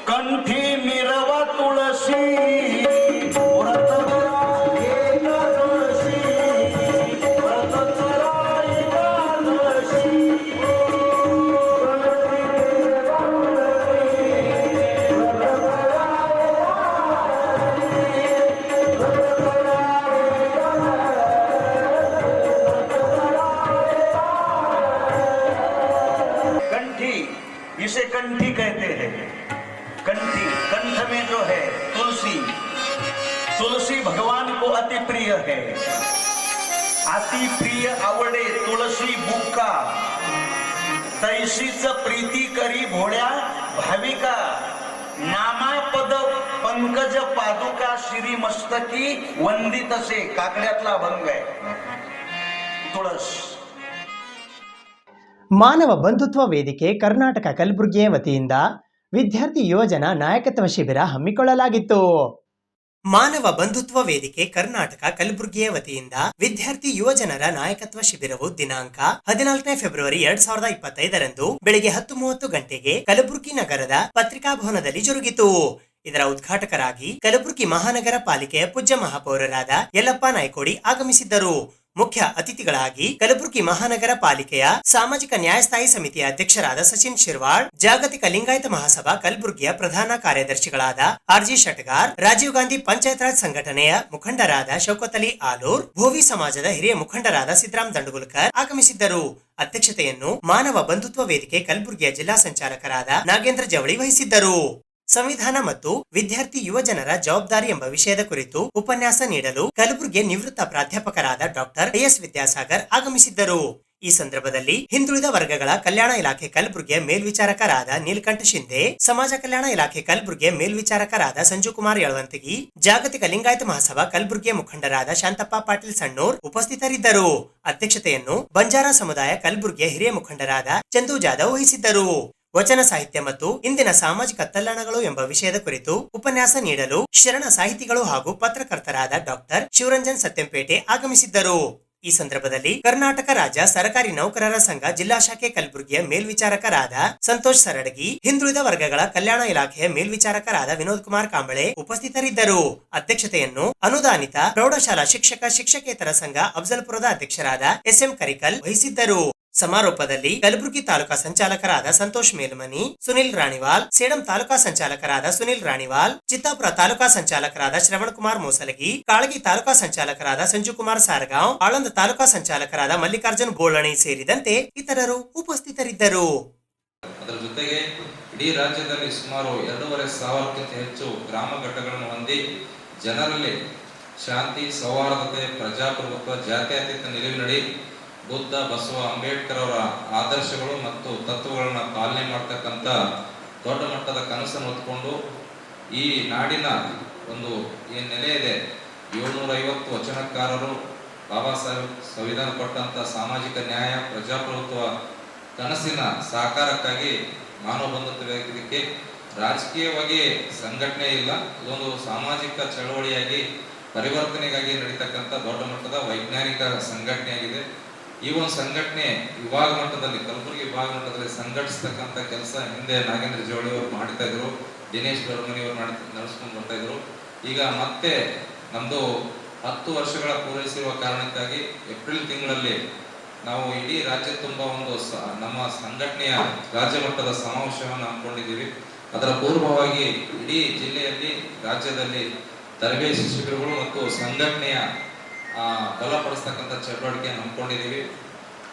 कंठी मिरवा तुळशी व्रत इसे कंठी कहते हैं. कंठी, कंठ में जो है तुलसी, तुलसी भगवान को अति प्रिय है. अति प्रिय आवडे तुळशी बुक्का, तैसीच प्रीती करी भोळ्या भाविका. नामापद पंकज पादुका श्री मस्तकी वंदितसे. काकड्यातला अभंग आहे तुळस. ಮಾನವ ಬಂಧುತ್ವ ವೇದಿಕೆ ಕರ್ನಾಟಕ ಕಲಬುರಗಿಯ ವತಿಯಿಂದ ವಿದ್ಯಾರ್ಥಿ ಯುವಜನ ನಾಯಕತ್ವ ಶಿಬಿರ ಹಮ್ಮಿಕೊಳ್ಳಲಾಗಿತ್ತು. ಮಾನವ ಬಂಧುತ್ವ ವೇದಿಕೆ ಕರ್ನಾಟಕ ಕಲಬುರಗಿಯ ವತಿಯಿಂದ ವಿದ್ಯಾರ್ಥಿ ಯುವಜನರ ನಾಯಕತ್ವ ಶಿಬಿರವು ದಿನಾಂಕ 14 ಫೆಬ್ರವರಿ 2025 ಬೆಳಿಗ್ಗೆ 10:30 ಗಂಟೆಗೆ ಕಲಬುರಗಿ ನಗರದ ಪತ್ರಿಕಾ ಭವನದಲ್ಲಿ ಜರುಗಿತು. ಇದರ ಉದ್ಘಾಟಕರಾಗಿ ಕಲಬುರಗಿ ಮಹಾನಗರ ಪಾಲಿಕೆಯ ಪೂಜ್ಯ ಮಹಾಪೌರರಾದ ಯಲ್ಲಪ್ಪ ನಾಯ್ಕೋಡಿ ಆಗಮಿಸಿದ್ದರು. ಮುಖ್ಯ ಅತಿಥಿಗಳಾಗಿ ಕಲಬುರಗಿ ಮಹಾನಗರ ಪಾಲಿಕೆಯ ಸಾಮಾಜಿಕ ನ್ಯಾಯಸ್ಥಾಯಿ ಸಮಿತಿಯ ಅಧ್ಯಕ್ಷರಾದ ಸಚಿನ್ ಶಿರ್ವಾಳ್, ಜಾಗತಿಕ ಲಿಂಗಾಯತ ಮಹಾಸಭಾ ಕಲಬುರಗಿಯ ಪ್ರಧಾನ ಕಾರ್ಯದರ್ಶಿಗಳಾದ ಆರ್ಜಿ ಶಟಗಾರ್, ರಾಜೀವ್ ಗಾಂಧಿ ಪಂಚಾಯತ್ ರಾಜ್ ಸಂಘಟನೆಯ ಮುಖಂಡರಾದ ಶೌಕತ್ ಅಲಿ ಆಲೂರ್, ಭೋವಿ ಸಮಾಜದ ಹಿರಿಯ ಮುಖಂಡರಾದ ಸಿದ್ದರಾಮ್ ದಂಡುಗುಲ್ಕರ್ ಆಗಮಿಸಿದ್ದರು. ಅಧ್ಯಕ್ಷತೆಯನ್ನು ಮಾನವ ಬಂಧುತ್ವ ವೇದಿಕೆ ಕಲಬುರಗಿಯ ಜಿಲ್ಲಾ ಸಂಚಾಲಕರಾದ ನಾಗೇಂದ್ರ ಜವಳಿ ವಹಿಸಿದ್ದರು. ಸಂವಿಧಾನ ಮತ್ತು ವಿದ್ಯಾರ್ಥಿ ಯುವ ಜನರ ಜವಾಬ್ದಾರಿ ಎಂಬ ವಿಷಯದ ಕುರಿತು ಉಪನ್ಯಾಸ ನೀಡಲು ಕಲಬುರಗಿಯ ನಿವೃತ್ತ ಪ್ರಾಧ್ಯಾಪಕರಾದ ಡಾಕ್ಟರ್ ಎಸ್ ವಿದ್ಯಾಸಾಗರ್ ಆಗಮಿಸಿದ್ದರು. ಈ ಸಂದರ್ಭದಲ್ಲಿ ಹಿಂದುಳಿದ ವರ್ಗಗಳ ಕಲ್ಯಾಣ ಇಲಾಖೆ ಕಲಬುರಗಿಯ ಮೇಲ್ವಿಚಾರಕರಾದ ನೀಲಕಂಠ ಶಿಂದೆ, ಸಮಾಜ ಕಲ್ಯಾಣ ಇಲಾಖೆ ಕಲಬುರಗಿಯ ಮೇಲ್ವಿಚಾರಕರಾದ ಸಂಜು ಕುಮಾರ್ ಯಳವಂತಗಿ, ಜಾಗತಿಕ ಲಿಂಗಾಯತ ಮಹಾಸಭಾ ಕಲಬುರಗಿಯ ಮುಖಂಡರಾದ ಶಾಂತಪ್ಪ ಪಾಟೀಲ್ ಸಣ್ಣೂರ್ ಉಪಸ್ಥಿತರಿದ್ದರು. ಅಧ್ಯಕ್ಷತೆಯನ್ನು ಬಂಜಾರ ಸಮುದಾಯ ಕಲಬುರಗಿಯ ಹಿರಿಯ ಮುಖಂಡರಾದ ಚಂದು ಜಾಧವ್ ವಹಿಸಿದ್ದರು. ವಚನ ಸಾಹಿತ್ಯ ಮತ್ತು ಇಂದಿನ ಸಾಮಾಜಿಕ ತಲ್ಲಣಗಳು ಎಂಬ ವಿಷಯದ ಕುರಿತು ಉಪನ್ಯಾಸ ನೀಡಲು ಶರಣ ಸಾಹಿತಿಗಳು ಹಾಗೂ ಪತ್ರಕರ್ತರಾದ ಡಾಕ್ಟರ್ ಶಿವರಂಜನ್ ಸತ್ಯಂಪೇಟೆ ಆಗಮಿಸಿದ್ದರು. ಈ ಸಂದರ್ಭದಲ್ಲಿ ಕರ್ನಾಟಕ ರಾಜ್ಯ ಸರ್ಕಾರಿ ನೌಕರರ ಸಂಘ ಜಿಲ್ಲಾ ಶಾಖೆ ಕಲಬುರಗಿಯ ಮೇಲ್ವಿಚಾರಕರಾದ ಸಂತೋಷ್ ಸರಡಗಿ, ಹಿಂದುಳಿದ ವರ್ಗಗಳ ಕಲ್ಯಾಣ ಇಲಾಖೆಯ ಮೇಲ್ವಿಚಾರಕರಾದ ವಿನೋದ್ ಕುಮಾರ್ ಕಾಂಬಳೆ ಉಪಸ್ಥಿತರಿದ್ದರು. ಅಧ್ಯಕ್ಷತೆಯನ್ನು ಅನುದಾನಿತ ಪ್ರೌಢಶಾಲಾ ಶಿಕ್ಷಕೇತರ ಸಂಘ ಅಫ್ಜಲ್ಪುರದ ಅಧ್ಯಕ್ಷರಾದ ಎಸ್ಎಂ ಕರಿಕಲ್ ವಹಿಸಿದ್ದರು. ಸಮಾರೋಪದಲ್ಲಿ ಕಲಬುರಗಿ ತಾಲೂಕಾ ಸಂಚಾಲಕರಾದ ಸಂತೋಷ್ ಮೇಲ್ಮನಿ, ಸುನಿಲ್ ರಾಣಿವಾಲ್, ಸೇಡಂ ತಾಲೂಕಾ ಸಂಚಾಲಕರಾದ ಸುನಿಲ್ ರಾಣಿವಾಲ್, ಚಿತ್ತಾಪುರ ತಾಲೂಕಾ ಸಂಚಾಲಕರಾದ ಶ್ರವಣ್ ಕುಮಾರ್ ಮೋಸಲಗಿ, ಕಾಳಗಿ ತಾಲೂಕಾ ಸಂಚಾಲಕರಾದ ಸಂಜು ಕುಮಾರ್ ಸಾರಗಾಂವ್, ಆಳಂದ ತಾಲೂಕಾ ಸಂಚಾಲಕರಾದ ಮಲ್ಲಿಕಾರ್ಜುನ್ ಬೋಳಣಿ ಸೇರಿದಂತೆ ಇತರರು ಉಪಸ್ಥಿತರಿದ್ದರು. ಅದರ ಜೊತೆಗೆ ಇಡೀ ರಾಜ್ಯದಲ್ಲಿ ಸುಮಾರು 2,500ಕ್ಕಿಂತ ಹೆಚ್ಚು ಗ್ರಾಮ ಘಟಕಗಳನ್ನು ಹೊಂದಿ ಜನರಲ್ಲಿ ಶಾಂತಿ, ಸೌಹಾರ್ದತೆ, ಪ್ರಜಾಪ್ರಭುತ್ವ, ಜಾತ್ಯತೀತ ನಿಲುವಿನಡಿ ಬುದ್ಧ, ಬಸವ, ಅಂಬೇಡ್ಕರ್ ಅವರ ಆದರ್ಶಗಳು ಮತ್ತು ತತ್ವಗಳನ್ನ ಪಾಲನೆ ಮಾಡ್ತಕ್ಕಂಥ ದೊಡ್ಡ ಮಟ್ಟದ ಕನಸನ್ನು ಹೊತ್ಕೊಂಡು ಈ ನಾಡಿನ ಒಂದು ಏನು ನೆಲೆ ಇದೆ, 750 ವಚನಕಾರರು ಬಾಬಾ ಸಾಹೇಬ್ ಸಂವಿಧಾನ ಕೊಟ್ಟಂತ ಸಾಮಾಜಿಕ ನ್ಯಾಯ, ಪ್ರಜಾಪ್ರಭುತ್ವ ಕನಸಿನ ಸಾಕಾರಕ್ಕಾಗಿ ಮಾನವ ಬಂಧುತ್ವ ವೇದಿಕೆ ರಾಜಕೀಯವಾಗಿ ಸಂಘಟನೆ ಇಲ್ಲ, ಇದೊಂದು ಸಾಮಾಜಿಕ ಚಳವಳಿಯಾಗಿ ಪರಿವರ್ತನೆಗಾಗಿ ನಡೀತಕ್ಕಂಥ ದೊಡ್ಡ ಮಟ್ಟದ ವೈಜ್ಞಾನಿಕ ಸಂಘಟನೆಯಾಗಿದೆ. ಈ ಒಂದು ಸಂಘಟನೆ ವಿಭಾಗ ಮಟ್ಟದಲ್ಲಿ, ಕಲಬುರಗಿ ವಿಭಾಗ ಮಟ್ಟದಲ್ಲಿ ಸಂಘಟಿಸ್ತಕ್ಕಂಥ ಕೆಲಸ ಹಿಂದೆ ನಾಗೇಂದ್ರ ಜವಳಿ ಅವರು ಮಾಡ್ತಾ ಇದ್ರು, ದಿನೇಶ್ ಬರ್ಮನಿ ಅವರು ನಡೆಸ್ಕೊಂಡು ಬರ್ತಾ ಇದ್ರು. ಈಗ ಮತ್ತೆ ನಮ್ದು 10 ವರ್ಷಗಳ ಪೂರೈಸಿರುವ ಕಾರಣಕ್ಕಾಗಿ ಏಪ್ರಿಲ್ ತಿಂಗಳಲ್ಲಿ ನಾವು ಇಡೀ ರಾಜ್ಯ ತುಂಬ ಒಂದು ನಮ್ಮ ಸಂಘಟನೆಯ ರಾಜ್ಯ ಮಟ್ಟದ ಸಮಾವೇಶವನ್ನು ಹಮ್ಮಿಕೊಂಡಿದ್ದೀವಿ. ಅದರ ಪೂರ್ವವಾಗಿ ಇಡೀ ಜಿಲ್ಲೆಯಲ್ಲಿ, ರಾಜ್ಯದಲ್ಲಿ ತರಬೇತಿ ಶಿಬಿರಗಳು ಮತ್ತು ಸಂಘಟನೆಯ ಬಲಪಡಿಸ್ತಕ್ಕಂಥ ಚಟುವಟಿಕೆಯನ್ನು ಹಮ್ಮಿಕೊಂಡಿದ್ದೀವಿ.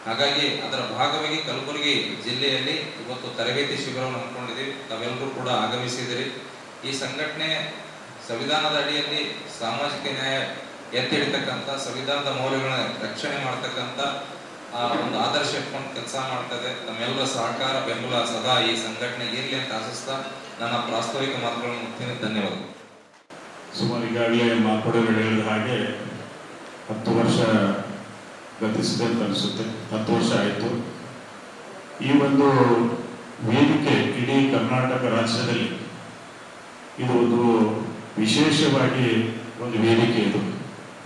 ಹಾಗಾಗಿ ಅದರ ಭಾಗವಾಗಿ ಕಲಬುರಗಿ ಜಿಲ್ಲೆಯಲ್ಲಿ ಇವತ್ತು ತರಬೇತಿ ಶಿಬಿರವನ್ನು ಹಮ್ಮಿಕೊಂಡಿದ್ದೀವಿ. ತಾವೆಲ್ಲರೂ ಕೂಡ ಆಗಮಿಸಿದಿರಿ. ಈ ಸಂಘಟನೆ ಸಂವಿಧಾನದ ಅಡಿಯಲ್ಲಿ ಸಾಮಾಜಿಕ ನ್ಯಾಯ ಎತ್ತಿ ಹಿಡಿತಕ್ಕಂಥ, ಸಂವಿಧಾನದ ಮೌಲ್ಯಗಳನ್ನ ರಕ್ಷಣೆ ಮಾಡ್ತಕ್ಕಂಥ ಒಂದು ಆದರ್ಶ ಇಟ್ಕೊಂಡು ಕೆಲಸ ಮಾಡ್ತದೆ. ನಮ್ಮೆಲ್ಲರ ಸಹಕಾರ, ಬೆಂಬಲ ಸದಾ ಈ ಸಂಘಟನೆಗೆ ಇರಲಿ ಅಂತ ಆಶಿಸ್ತಾ ನನ್ನ ಪ್ರಾಸ್ತಾವಿಕ ಮಾತುಗಳನ್ನು ಮುಗಿಸ್ತೀನಿ. ಧನ್ಯವಾದಗಳು. ಸುಮಾರು ಈಗಾಗಲೇ ಮಾತುಗಳು ಹೇಳಿದ ಹಾಗೆ 10 ವರ್ಷ ಗತಿಸಿದೆ ಅಂತ ಅನಿಸುತ್ತೆ. 10 ವರ್ಷ ಆಯಿತು. ಈ ಒಂದು ವೇದಿಕೆ ಇಡೀ ಕರ್ನಾಟಕ ರಾಜ್ಯದಲ್ಲಿ ಇದು ಒಂದು ವಿಶೇಷವಾಗಿ ಒಂದು ವೇದಿಕೆ. ಇದು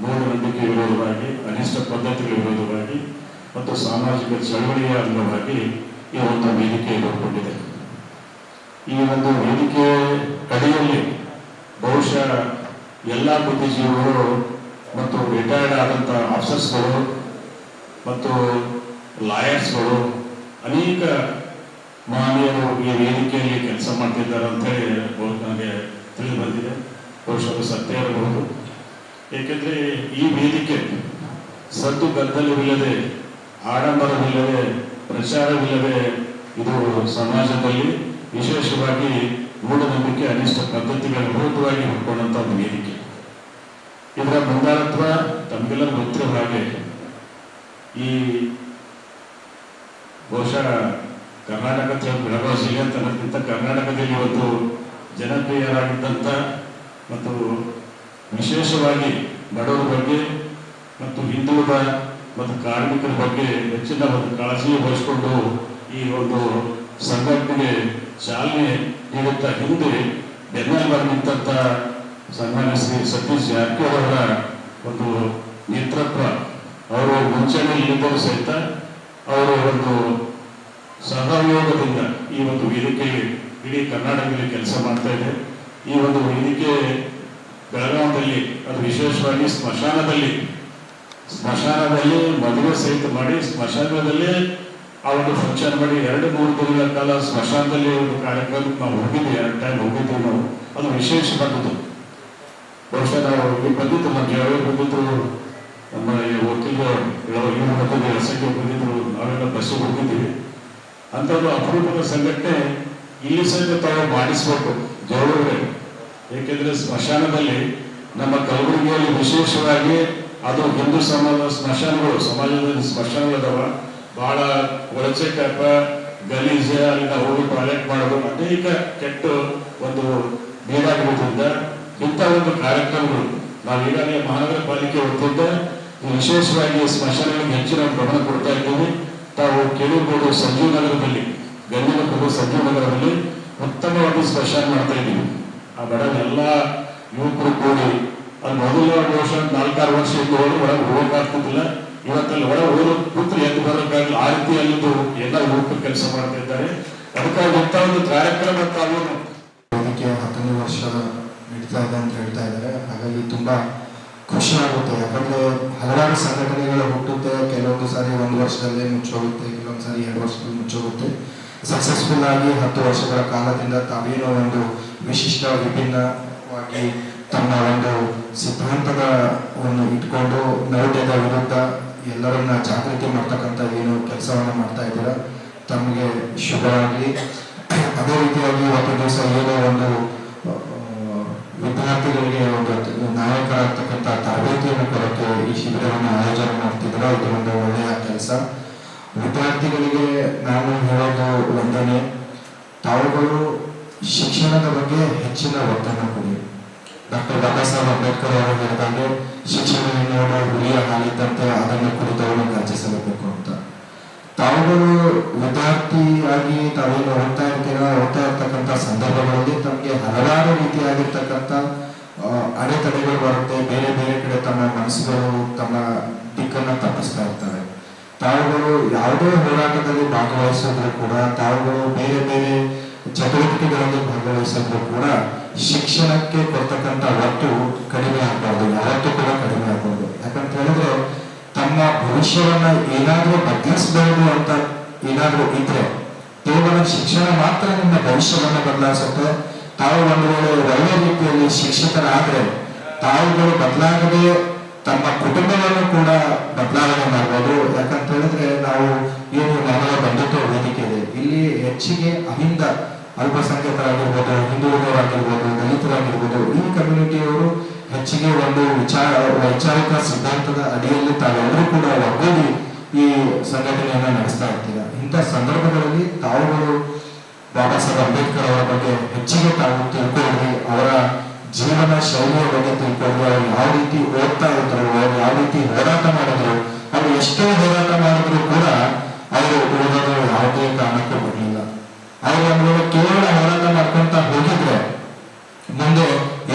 ಮೂಢನಂಬಿಕೆ ವಿರೋಧವಾಗಿ, ಅನಿಷ್ಟ ಪದ್ಧತಿಗಳ ವಿರೋಧವಾಗಿ ಮತ್ತು ಸಾಮಾಜಿಕ ಚಳವಳಿಯ ಅಂಗವಾಗಿ ಈ ಒಂದು ವೇದಿಕೆ ರೂಪುಗೊಂಡಿದೆ. ಈ ಒಂದು ವೇದಿಕೆ ಅಡಿಯಲ್ಲಿ ಬಹುಶಃ ಎಲ್ಲ ಬುದ್ಧಿಜೀವಿಗಳು ಮತ್ತು ರಿಟೈರ್ಡ್ ಆದಂಥ ಆಫೀಸರ್ಸ್ಗಳು ಮತ್ತು ಲಾಯರ್ಸ್ಗಳು, ಅನೇಕ ಮಹನೀಯರು ಈ ವೇದಿಕೆಯಲ್ಲಿ ಕೆಲಸ ಮಾಡ್ತಿದ್ದಾರೆ ಅಂತೇಳಿ ನನಗೆ ತಿಳಿದು ಬಂದಿದೆ. ಬಹುಶಃ ಅದು ಸತ್ಯ ಇರಬಹುದು. ಏಕೆಂದರೆ ಈ ವೇದಿಕೆ ಸದ್ದು ಗದ್ದಲವಿಲ್ಲದೆ, ಆಡಂಬರವಿಲ್ಲದೆ, ಪ್ರಚಾರವಿಲ್ಲದೆ ಇದು ಸಮಾಜದಲ್ಲಿ ವಿಶೇಷವಾಗಿ ಮೂಢನಂಬಿಕೆ, ಅನಿಷ್ಟ ಪದ್ಧತಿಗಳ ವಿರುದ್ಧವಾಗಿ ಹುಟ್ಕೊಂಡಂಥ ಒಂದು ವೇದಿಕೆ. ಇದರ ಮುಂದಾಳತ್ವ ತಮಗೆಲ್ಲ ಗೊತ್ತಿರೋ ಹಾಗೆ ಈ ಬಹುಶಃ ಕರ್ನಾಟಕ ಬೆಳಗಾವಿ ಜಿಲ್ಲೆ ಅಂತ ಅನ್ನೋದಕ್ಕಿಂತ ಕರ್ನಾಟಕದಲ್ಲಿ ಇವತ್ತು ಜನಪ್ರಿಯರಾಗಿದ್ದಂಥ ಮತ್ತು ವಿಶೇಷವಾಗಿ ಬಡವರ ಬಗ್ಗೆ ಮತ್ತು ಹಿಂದುಳಿದ ಮತ್ತು ಕಾರ್ಮಿಕರ ಬಗ್ಗೆ ಹೆಚ್ಚಿನ ಒಂದು ಕಾಳಜಿ ವಹಿಸಿಕೊಂಡು ಈ ಒಂದು ಸಂಘಟನೆಗೆ ಚಾಲನೆ ನೀಡುತ್ತಾ ಹಿಂದೆ ಬೆನ್ನೆಲುಬಾಗಿ ನಿಂತ ಸನ್ಮಾನ್ಯ ಶ್ರೀ ಸತೀಶ್ ಜಾರಕಿಹೊಳಿ ಅವರ ಒಂದು ನೇತೃತ್ವ, ಅವರು ಮುಂಚೂಣಿಯಲ್ಲಿದ್ದರೂ ಸಹಿತ ಅವರು ಒಂದು ಸಹಯೋಗದಿಂದ ಈ ಒಂದು ವೇದಿಕೆ ಇಡೀ ಕರ್ನಾಟಕದಲ್ಲಿ ಕೆಲಸ ಮಾಡ್ತಾ ಇದೆ. ಈ ಒಂದು ವೇದಿಕೆ ಬೆಳಗಾವಿಯಲ್ಲಿ, ಅದು ವಿಶೇಷವಾಗಿ ಸ್ಮಶಾನದಲ್ಲಿ ಸ್ಮಶಾನದಲ್ಲಿ ಮದುವೆ ಸಹಿತ ಮಾಡಿ ಸ್ಮಶಾನದಲ್ಲಿ ಆ ಒಂದು ಫಂಕ್ಷನ್ ಮಾಡಿ 2-3 ದಿನಗಳ ಕಾಲ ಸ್ಮಶಾನದಲ್ಲಿ ಒಂದು ಕಾರ್ಯಕ್ರಮಕ್ಕೆ ನಾವು ಹೋಗಿದ್ವಿ. 2 ಟೈಮ್ ಹೋಗಿದ್ವಿ ನಾವು. ಅದು ವಿಶೇಷ ಬಂದದ್ದು. ಬಹುಶಃ ನಾವು ಇಲ್ಲಿ ಬಂದಿದ್ದು, ನಮ್ಮ ಜವಾರಿ ಬಂದಿದ್ರು, ನಮ್ಮ ವಕೀಲರು ಬಂದಿದ್ದು, ಎಸ್ಐಟಿ ಬಂದಿದ್ರು, ನಾವೆಲ್ಲ ಬಸ್ಸಿಗೆ ಹೋಗಿದ್ದೀವಿ. ಅಂಥದ್ದು ಅಪರೂಪದ ಸಂಘಟನೆ ಇಲ್ಲಿ ಸಹಿತ ತಾವು ಮಾಡಿಸ್ಬೇಕು ಜವಳೂರೇ. ಏಕೆಂದರೆ ಸ್ಮಶಾನದಲ್ಲಿ ನಮ್ಮ ಕಲಬುರಗಿಯಲ್ಲಿ ವಿಶೇಷವಾಗಿ ಅದು ಹಿಂದೂ ಸ್ಮಶಾನಗಳು, ಸಮಾಜದಲ್ಲಿ ಸ್ಮಶಾನಗಳಿದಾವ, ಬಹಳ ಒಳಚೆ ಟೈಪ ಗಲೀಜ, ಅಲ್ಲಿಂದ ಹೋಗಿ ಟಾಯ್ಲೆಟ್ ಮಾಡೋದು ಅನೇಕ ಕೆಟ್ಟ ಒಂದು ನೀರಾಗಿರೋದ್ರಿಂದ ಇಂಥ ಒಂದು ಕಾರ್ಯಕ್ರಮಗಳು ನಾವು ಈಗಾಗಲೇ ಮಹಾನಗರ ಪಾಲಿಕೆ ವತಿಯಿಂದ ವಿಶೇಷವಾಗಿ ಸ್ಮಶಾನಗಳಿಗೆ ಹೆಚ್ಚಿನ ಗಮನ ಕೊಡ್ತಾ ಇದ್ದೀವಿ. ತಾವು ಕೇಳಿರ್ಬೋದು, ಸಂಜೀವ್ ನಗರದಲ್ಲಿ, ಗಂಜಿನಪುರದ ಸಂಜೀವ್ ನಗರದಲ್ಲಿ ಉತ್ತಮವಾಗಿ ಸ್ಮಶಾನ ಮಾಡ್ತಾ ಇದ್ದೀವಿ. ಆ ಬಡ ಎಲ್ಲ ಯುವಕರು ಕೂಡಿ ಅದು ಮೊದಲ ವರ್ಷ 4-6 ವರ್ಷ ಇದ್ದವರು ಒಳಗೆ ಹೋಗಕ್ಕಾಗ್ತಿದ್ದಿಲ್ಲ. ಇವತ್ತಲ್ಲಿ ಒಳ ಹೋದ ಪುತ್ರ ಎದ್ದು ಬರೋಕ್ಕಾಗಲಿ, ಆ ರೀತಿಯಲ್ಲಿದ್ದು ಎಲ್ಲ ಯುವಕರು ಕೆಲಸ ಮಾಡ್ತಾ ಇದ್ದಾರೆ. ಅದಕ್ಕಾಗಿ ಇಂಥ ಒಂದು ಕಾರ್ಯಕ್ರಮ ತಾವು ಅದಕ್ಕೆ 10ನೇ ವರ್ಷ ನಡೀತಾ ಇದೆ ಅಂತ ಹೇಳ್ತಾ ಇದ್ದಾರೆ. ಹಾಗಾಗಿ ತುಂಬ ಖುಷಿ ಆಗುತ್ತೆ. ಯಾಕಂದರೆ ಹಲವಾರು ಸಂಘಟನೆಗಳು ಹುಟ್ಟುತ್ತೆ, ಕೆಲವೊಂದು ಸಾರಿ 1 ವರ್ಷದಲ್ಲೇ ಮುಚ್ಚೋಗುತ್ತೆ, ಕೆಲವೊಂದು ಸಾರಿ 2 ವರ್ಷದಲ್ಲಿ ಮುಚ್ಚೋಗುತ್ತೆ. ಸಕ್ಸಸ್ಫುಲ್ ಆಗಿ 10 ವರ್ಷಗಳ ಕಾಲದಿಂದ ತಾವೇನೋ ಒಂದು ವಿಶಿಷ್ಟ ವಿಭಿನ್ನವಾಗಿ ತಮ್ಮ ಒಂದು ಸಿದ್ಧಾಂತದ ಒಂದು ಇಟ್ಕೊಂಡು ಮೌಢ್ಯದ ವಿರುದ್ಧ ಎಲ್ಲರನ್ನ ಜಾಗೃತಿ ಮಾಡ್ತಕ್ಕಂಥ ಏನು ಕೆಲಸವನ್ನು ಮಾಡ್ತಾ ಇದ್ದೀರಾ, ತಮಗೆ ಶುಭವಾಗಲಿ. ಅದೇ ರೀತಿಯಾಗಿ ಇವತ್ತು ದಿವಸ ಏನೋ ಒಂದು ವಿದ್ಯಾರ್ಥಿಗಳಿಗೆ ಒಂದು ನಾಯಕರಾಗ್ತಕ್ಕಂಥ ತರಬೇತಿಯನ್ನು ಕೊಡೋಕ್ಕೆ ಈ ಶಿಬಿರವನ್ನು ಆಯೋಜನೆ ಮಾಡ್ತಿದ್ದೀರಾ. ಇದು ಒಂದು ಒಳ್ಳೆಯ ಕೆಲಸ. ವಿದ್ಯಾರ್ಥಿಗಳಿಗೆ ನಾನು ಹೇಳೋದು ಒಂದನೇ, ತಾವುಗಳು ಶಿಕ್ಷಣದ ಬಗ್ಗೆ ಹೆಚ್ಚಿನ ಒತ್ತನ್ನು ಕೊಡಿ. ಡಾಕ್ಟರ್ ಬಾಬಾ ಸಾಹೇಬ್ ಅಂಬೇಡ್ಕರ್ ಅವರು ಹೇಳಿದಾಗೆ ಶಿಕ್ಷಣ ಎನ್ನುವುದು ಹುಲಿಯ ಹಾಲಿದ್ದಂತೆ, ಅದನ್ನು ಕುರಿತವನು ಗರ್ಜಿಸಲೇಬೇಕು ಅಂತ. ತಾವುಗಳು ವಿದ್ಯಾರ್ಥಿಯಾಗಿ ತಾವೇನು ಓದ್ತಾ ಇರ್ತಕ್ಕಂಥ ಸಂದರ್ಭಗಳಲ್ಲಿ ತಮಗೆ ಹಲವಾರು ರೀತಿಯಾಗಿರ್ತಕ್ಕಂಥ ಅಡೆತಡೆಗಳು ಬರುತ್ತೆ. ಬೇರೆ ಬೇರೆ ಕಡೆ ತಮ್ಮ ಮನಸ್ಸುಗಳು ತಮ್ಮ ದಿಕ್ಕನ್ನು ತಪ್ಪಿಸ್ತಾ ಇರ್ತಾರೆ. ತಾವುಗಳು ಯಾವುದೇ ಹೋರಾಟದಲ್ಲಿ ಭಾಗವಹಿಸಿದ್ರು ಕೂಡ, ತಾವುಗಳು ಬೇರೆ ಬೇರೆ ಚಟುವಟಿಕೆಗಳಲ್ಲಿ ಭಾಗವಹಿಸಿದ್ರು ಕೂಡ ಶಿಕ್ಷಣಕ್ಕೆ ಕೊಡ್ತಕ್ಕಂಥ ಒತ್ತು ಕಡಿಮೆ ಆಗ್ಬಾರ್ದು, ಯಾವತ್ತೂ ಕೂಡ ಕಡಿಮೆ ಆಗ್ಬಾರ್ದು. ಯಾಕಂತ ಹೇಳಿದ್ರೆ ತಮ್ಮ ಭವಿಷ್ಯವನ್ನ ಏನಾದ್ರೂ ಬದಲಿಸಬಹುದು ಅಂತ ಏನಾದ್ರೂ ಇದ್ರೆ ಕೇವಲ ಶಿಕ್ಷಣ ಮಾತ್ರ ನಿಮ್ಮ ಭವಿಷ್ಯವನ್ನ ಬದಲಾಯಿಸುತ್ತೆ. ತಾವು ಒಂದು ವೇಳೆ ಒಳ್ಳೆ ರೀತಿಯಲ್ಲಿ ಶಿಕ್ಷಕರಾದ್ರೆ ತಾವುಗಳು ಬದಲಾಗದೆ ತಮ್ಮ ಕುಟುಂಬವನ್ನು ಕೂಡ ಬದಲಾವಣೆ ಮಾಡ್ಬೋದು. ಯಾಕಂತ ಹೇಳಿದ್ರೆ ನಾವು ಏನು ಮಾನವ ಬಂಧುತ್ವ ವೇದಿಕೆ ಇದೆ, ಇಲ್ಲಿ ಹೆಚ್ಚಿಗೆ ಅಹಿಂದ ಅಲ್ಪಸಂಖ್ಯಾತರಾಗಿರ್ಬೋದು, ಹಿಂದುಳಿದವರಾಗಿರ್ಬೋದು, ದಲಿತರಾಗಿರ್ಬೋದು, ಈ ಕಮ್ಯುನಿಟಿಯವರು ಹೆಚ್ಚಿಗೆ ಒಂದು ವೈಚಾರಿಕ ಸಿದ್ಧಾಂತದ ಅಡಿಯಲ್ಲಿ ತಾವೆಲ್ಲರೂ ಕೂಡ ಒಗ್ಗೂಡಿ ಈ ಸಂಘಟನೆಯನ್ನ ನಡೆಸ್ತಾ ಇರ್ತೀರ. ಇಂಥ ಸಂದರ್ಭಗಳಲ್ಲಿ ತಾವುಗಳು ಬಾಬಾ ಸಾಹೇಬ್ ಅಂಬೇಡ್ಕರ್ ಅವರ ಬಗ್ಗೆ ಹೆಚ್ಚಿಗೆ ತಾವು ತಿಳ್ಕೊಳ್ರಿ, ಅವರ ಜೀವನ ಶೈಲಿಯ ಬಗ್ಗೆ ತಿಳ್ಕೊಳ್ರಿ. ಅವ್ರು ಯಾವ ರೀತಿ ಓದ್ತಾ ಇದ್ರು, ಅವ್ರು ಯಾವ ರೀತಿ ಹೋರಾಟ ಮಾಡಿದ್ರು, ಅವ್ರು ಎಷ್ಟೋ ಹೋರಾಟ ಮಾಡಿದ್ರು ಕೂಡ ಅವರು ಓದೋದು ಯಾವುದೇ ಕಾರಣಕ್ಕೂ ಬಿಡಲಿಲ್ಲ. ಅವರು ಕೇವಲ ಹೋರಾಟ ಮಾಡ್ಕೊಂತ ಹೋಗಿದ್ರೆ ಮುಂದೆ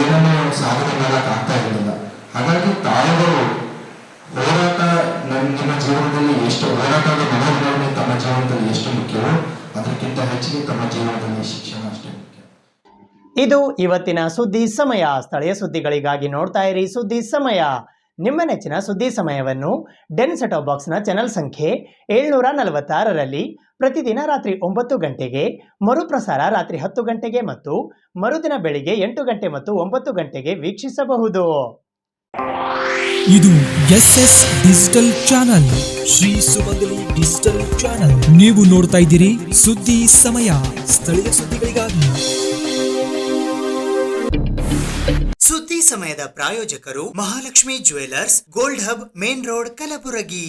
ಏನನ್ನೂ ಸಾಧನೆ ಮಾಡಕ್ ಆಗ್ತಾ ಇರಲಿಲ್ಲ. ಹಾಗಾಗಿ ತಾವುಗಳು ಹೋರಾಟ ನಿಮ್ಮ ಜೀವನದಲ್ಲಿ ಎಷ್ಟು ಹೋರಾಟದ ಮನೋಭಾವನೆ ತಮ್ಮ ಜೀವನದಲ್ಲಿ ಎಷ್ಟು ಮುಖ್ಯವೋ ಅದಕ್ಕಿಂತ ಹೆಚ್ಚಿಗೆ ತಮ್ಮ ಜೀವನದಲ್ಲಿ ಶಿಕ್ಷಣ ಅಷ್ಟೇ ಮುಖ್ಯ. ಇದು ಇವತ್ತಿನ ಸುದ್ದಿ ಸಮಯ. ಸ್ಥಳೀಯ ಸುದ್ದಿಗಳಿಗಾಗಿ ನೋಡ್ತಾ ಇರಿ ಸುದ್ದಿ ಸಮಯ. ನಿಮ್ಮ ನೆಚ್ಚಿನ ಸುದ್ದಿ ಸಮಯವನ್ನು ಡೆನ್ ಸೆಟಾಪ್ ಬಾಕ್ಸ್ನ ಚಾನೆಲ್ ಸಂಖ್ಯೆ 746ರಲ್ಲಿ ಪ್ರತಿದಿನ ರಾತ್ರಿ 9 ಗಂಟೆಗೆ, ಮರುಪ್ರಸಾರ ರಾತ್ರಿ 10 ಗಂಟೆಗೆ ಮತ್ತು ಮರುದಿನ ಬೆಳಿಗ್ಗೆ 8 ಗಂಟೆ ಮತ್ತು 9 ಗಂಟೆಗೆ ವೀಕ್ಷಿಸಬಹುದು. ಇದು SS ಡಿಜಿಟಲ್ ಚಾನಲ್, ಶ್ರೀ ಸುಮಂಗಲಿ ಡಿಜಿಟಲ್ ಚಾನಲ್. ನೀವು ನೋಡ್ತಾ ಇದ್ದೀರಿ ಸುದ್ದಿ ಸಮಯ, ಸ್ಥಳೀಯ ಸುದ್ದಿಗಳಿಗಾಗಿ. ಸುದ್ದಿ ಸಮಯದ ಪ್ರಾಯೋಜಕರು Mahalakshmi jewellers, gold hub, main road, Kalaburagi.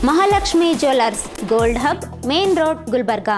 Mahalakshmi jewellers gold hub main road Gulbarga.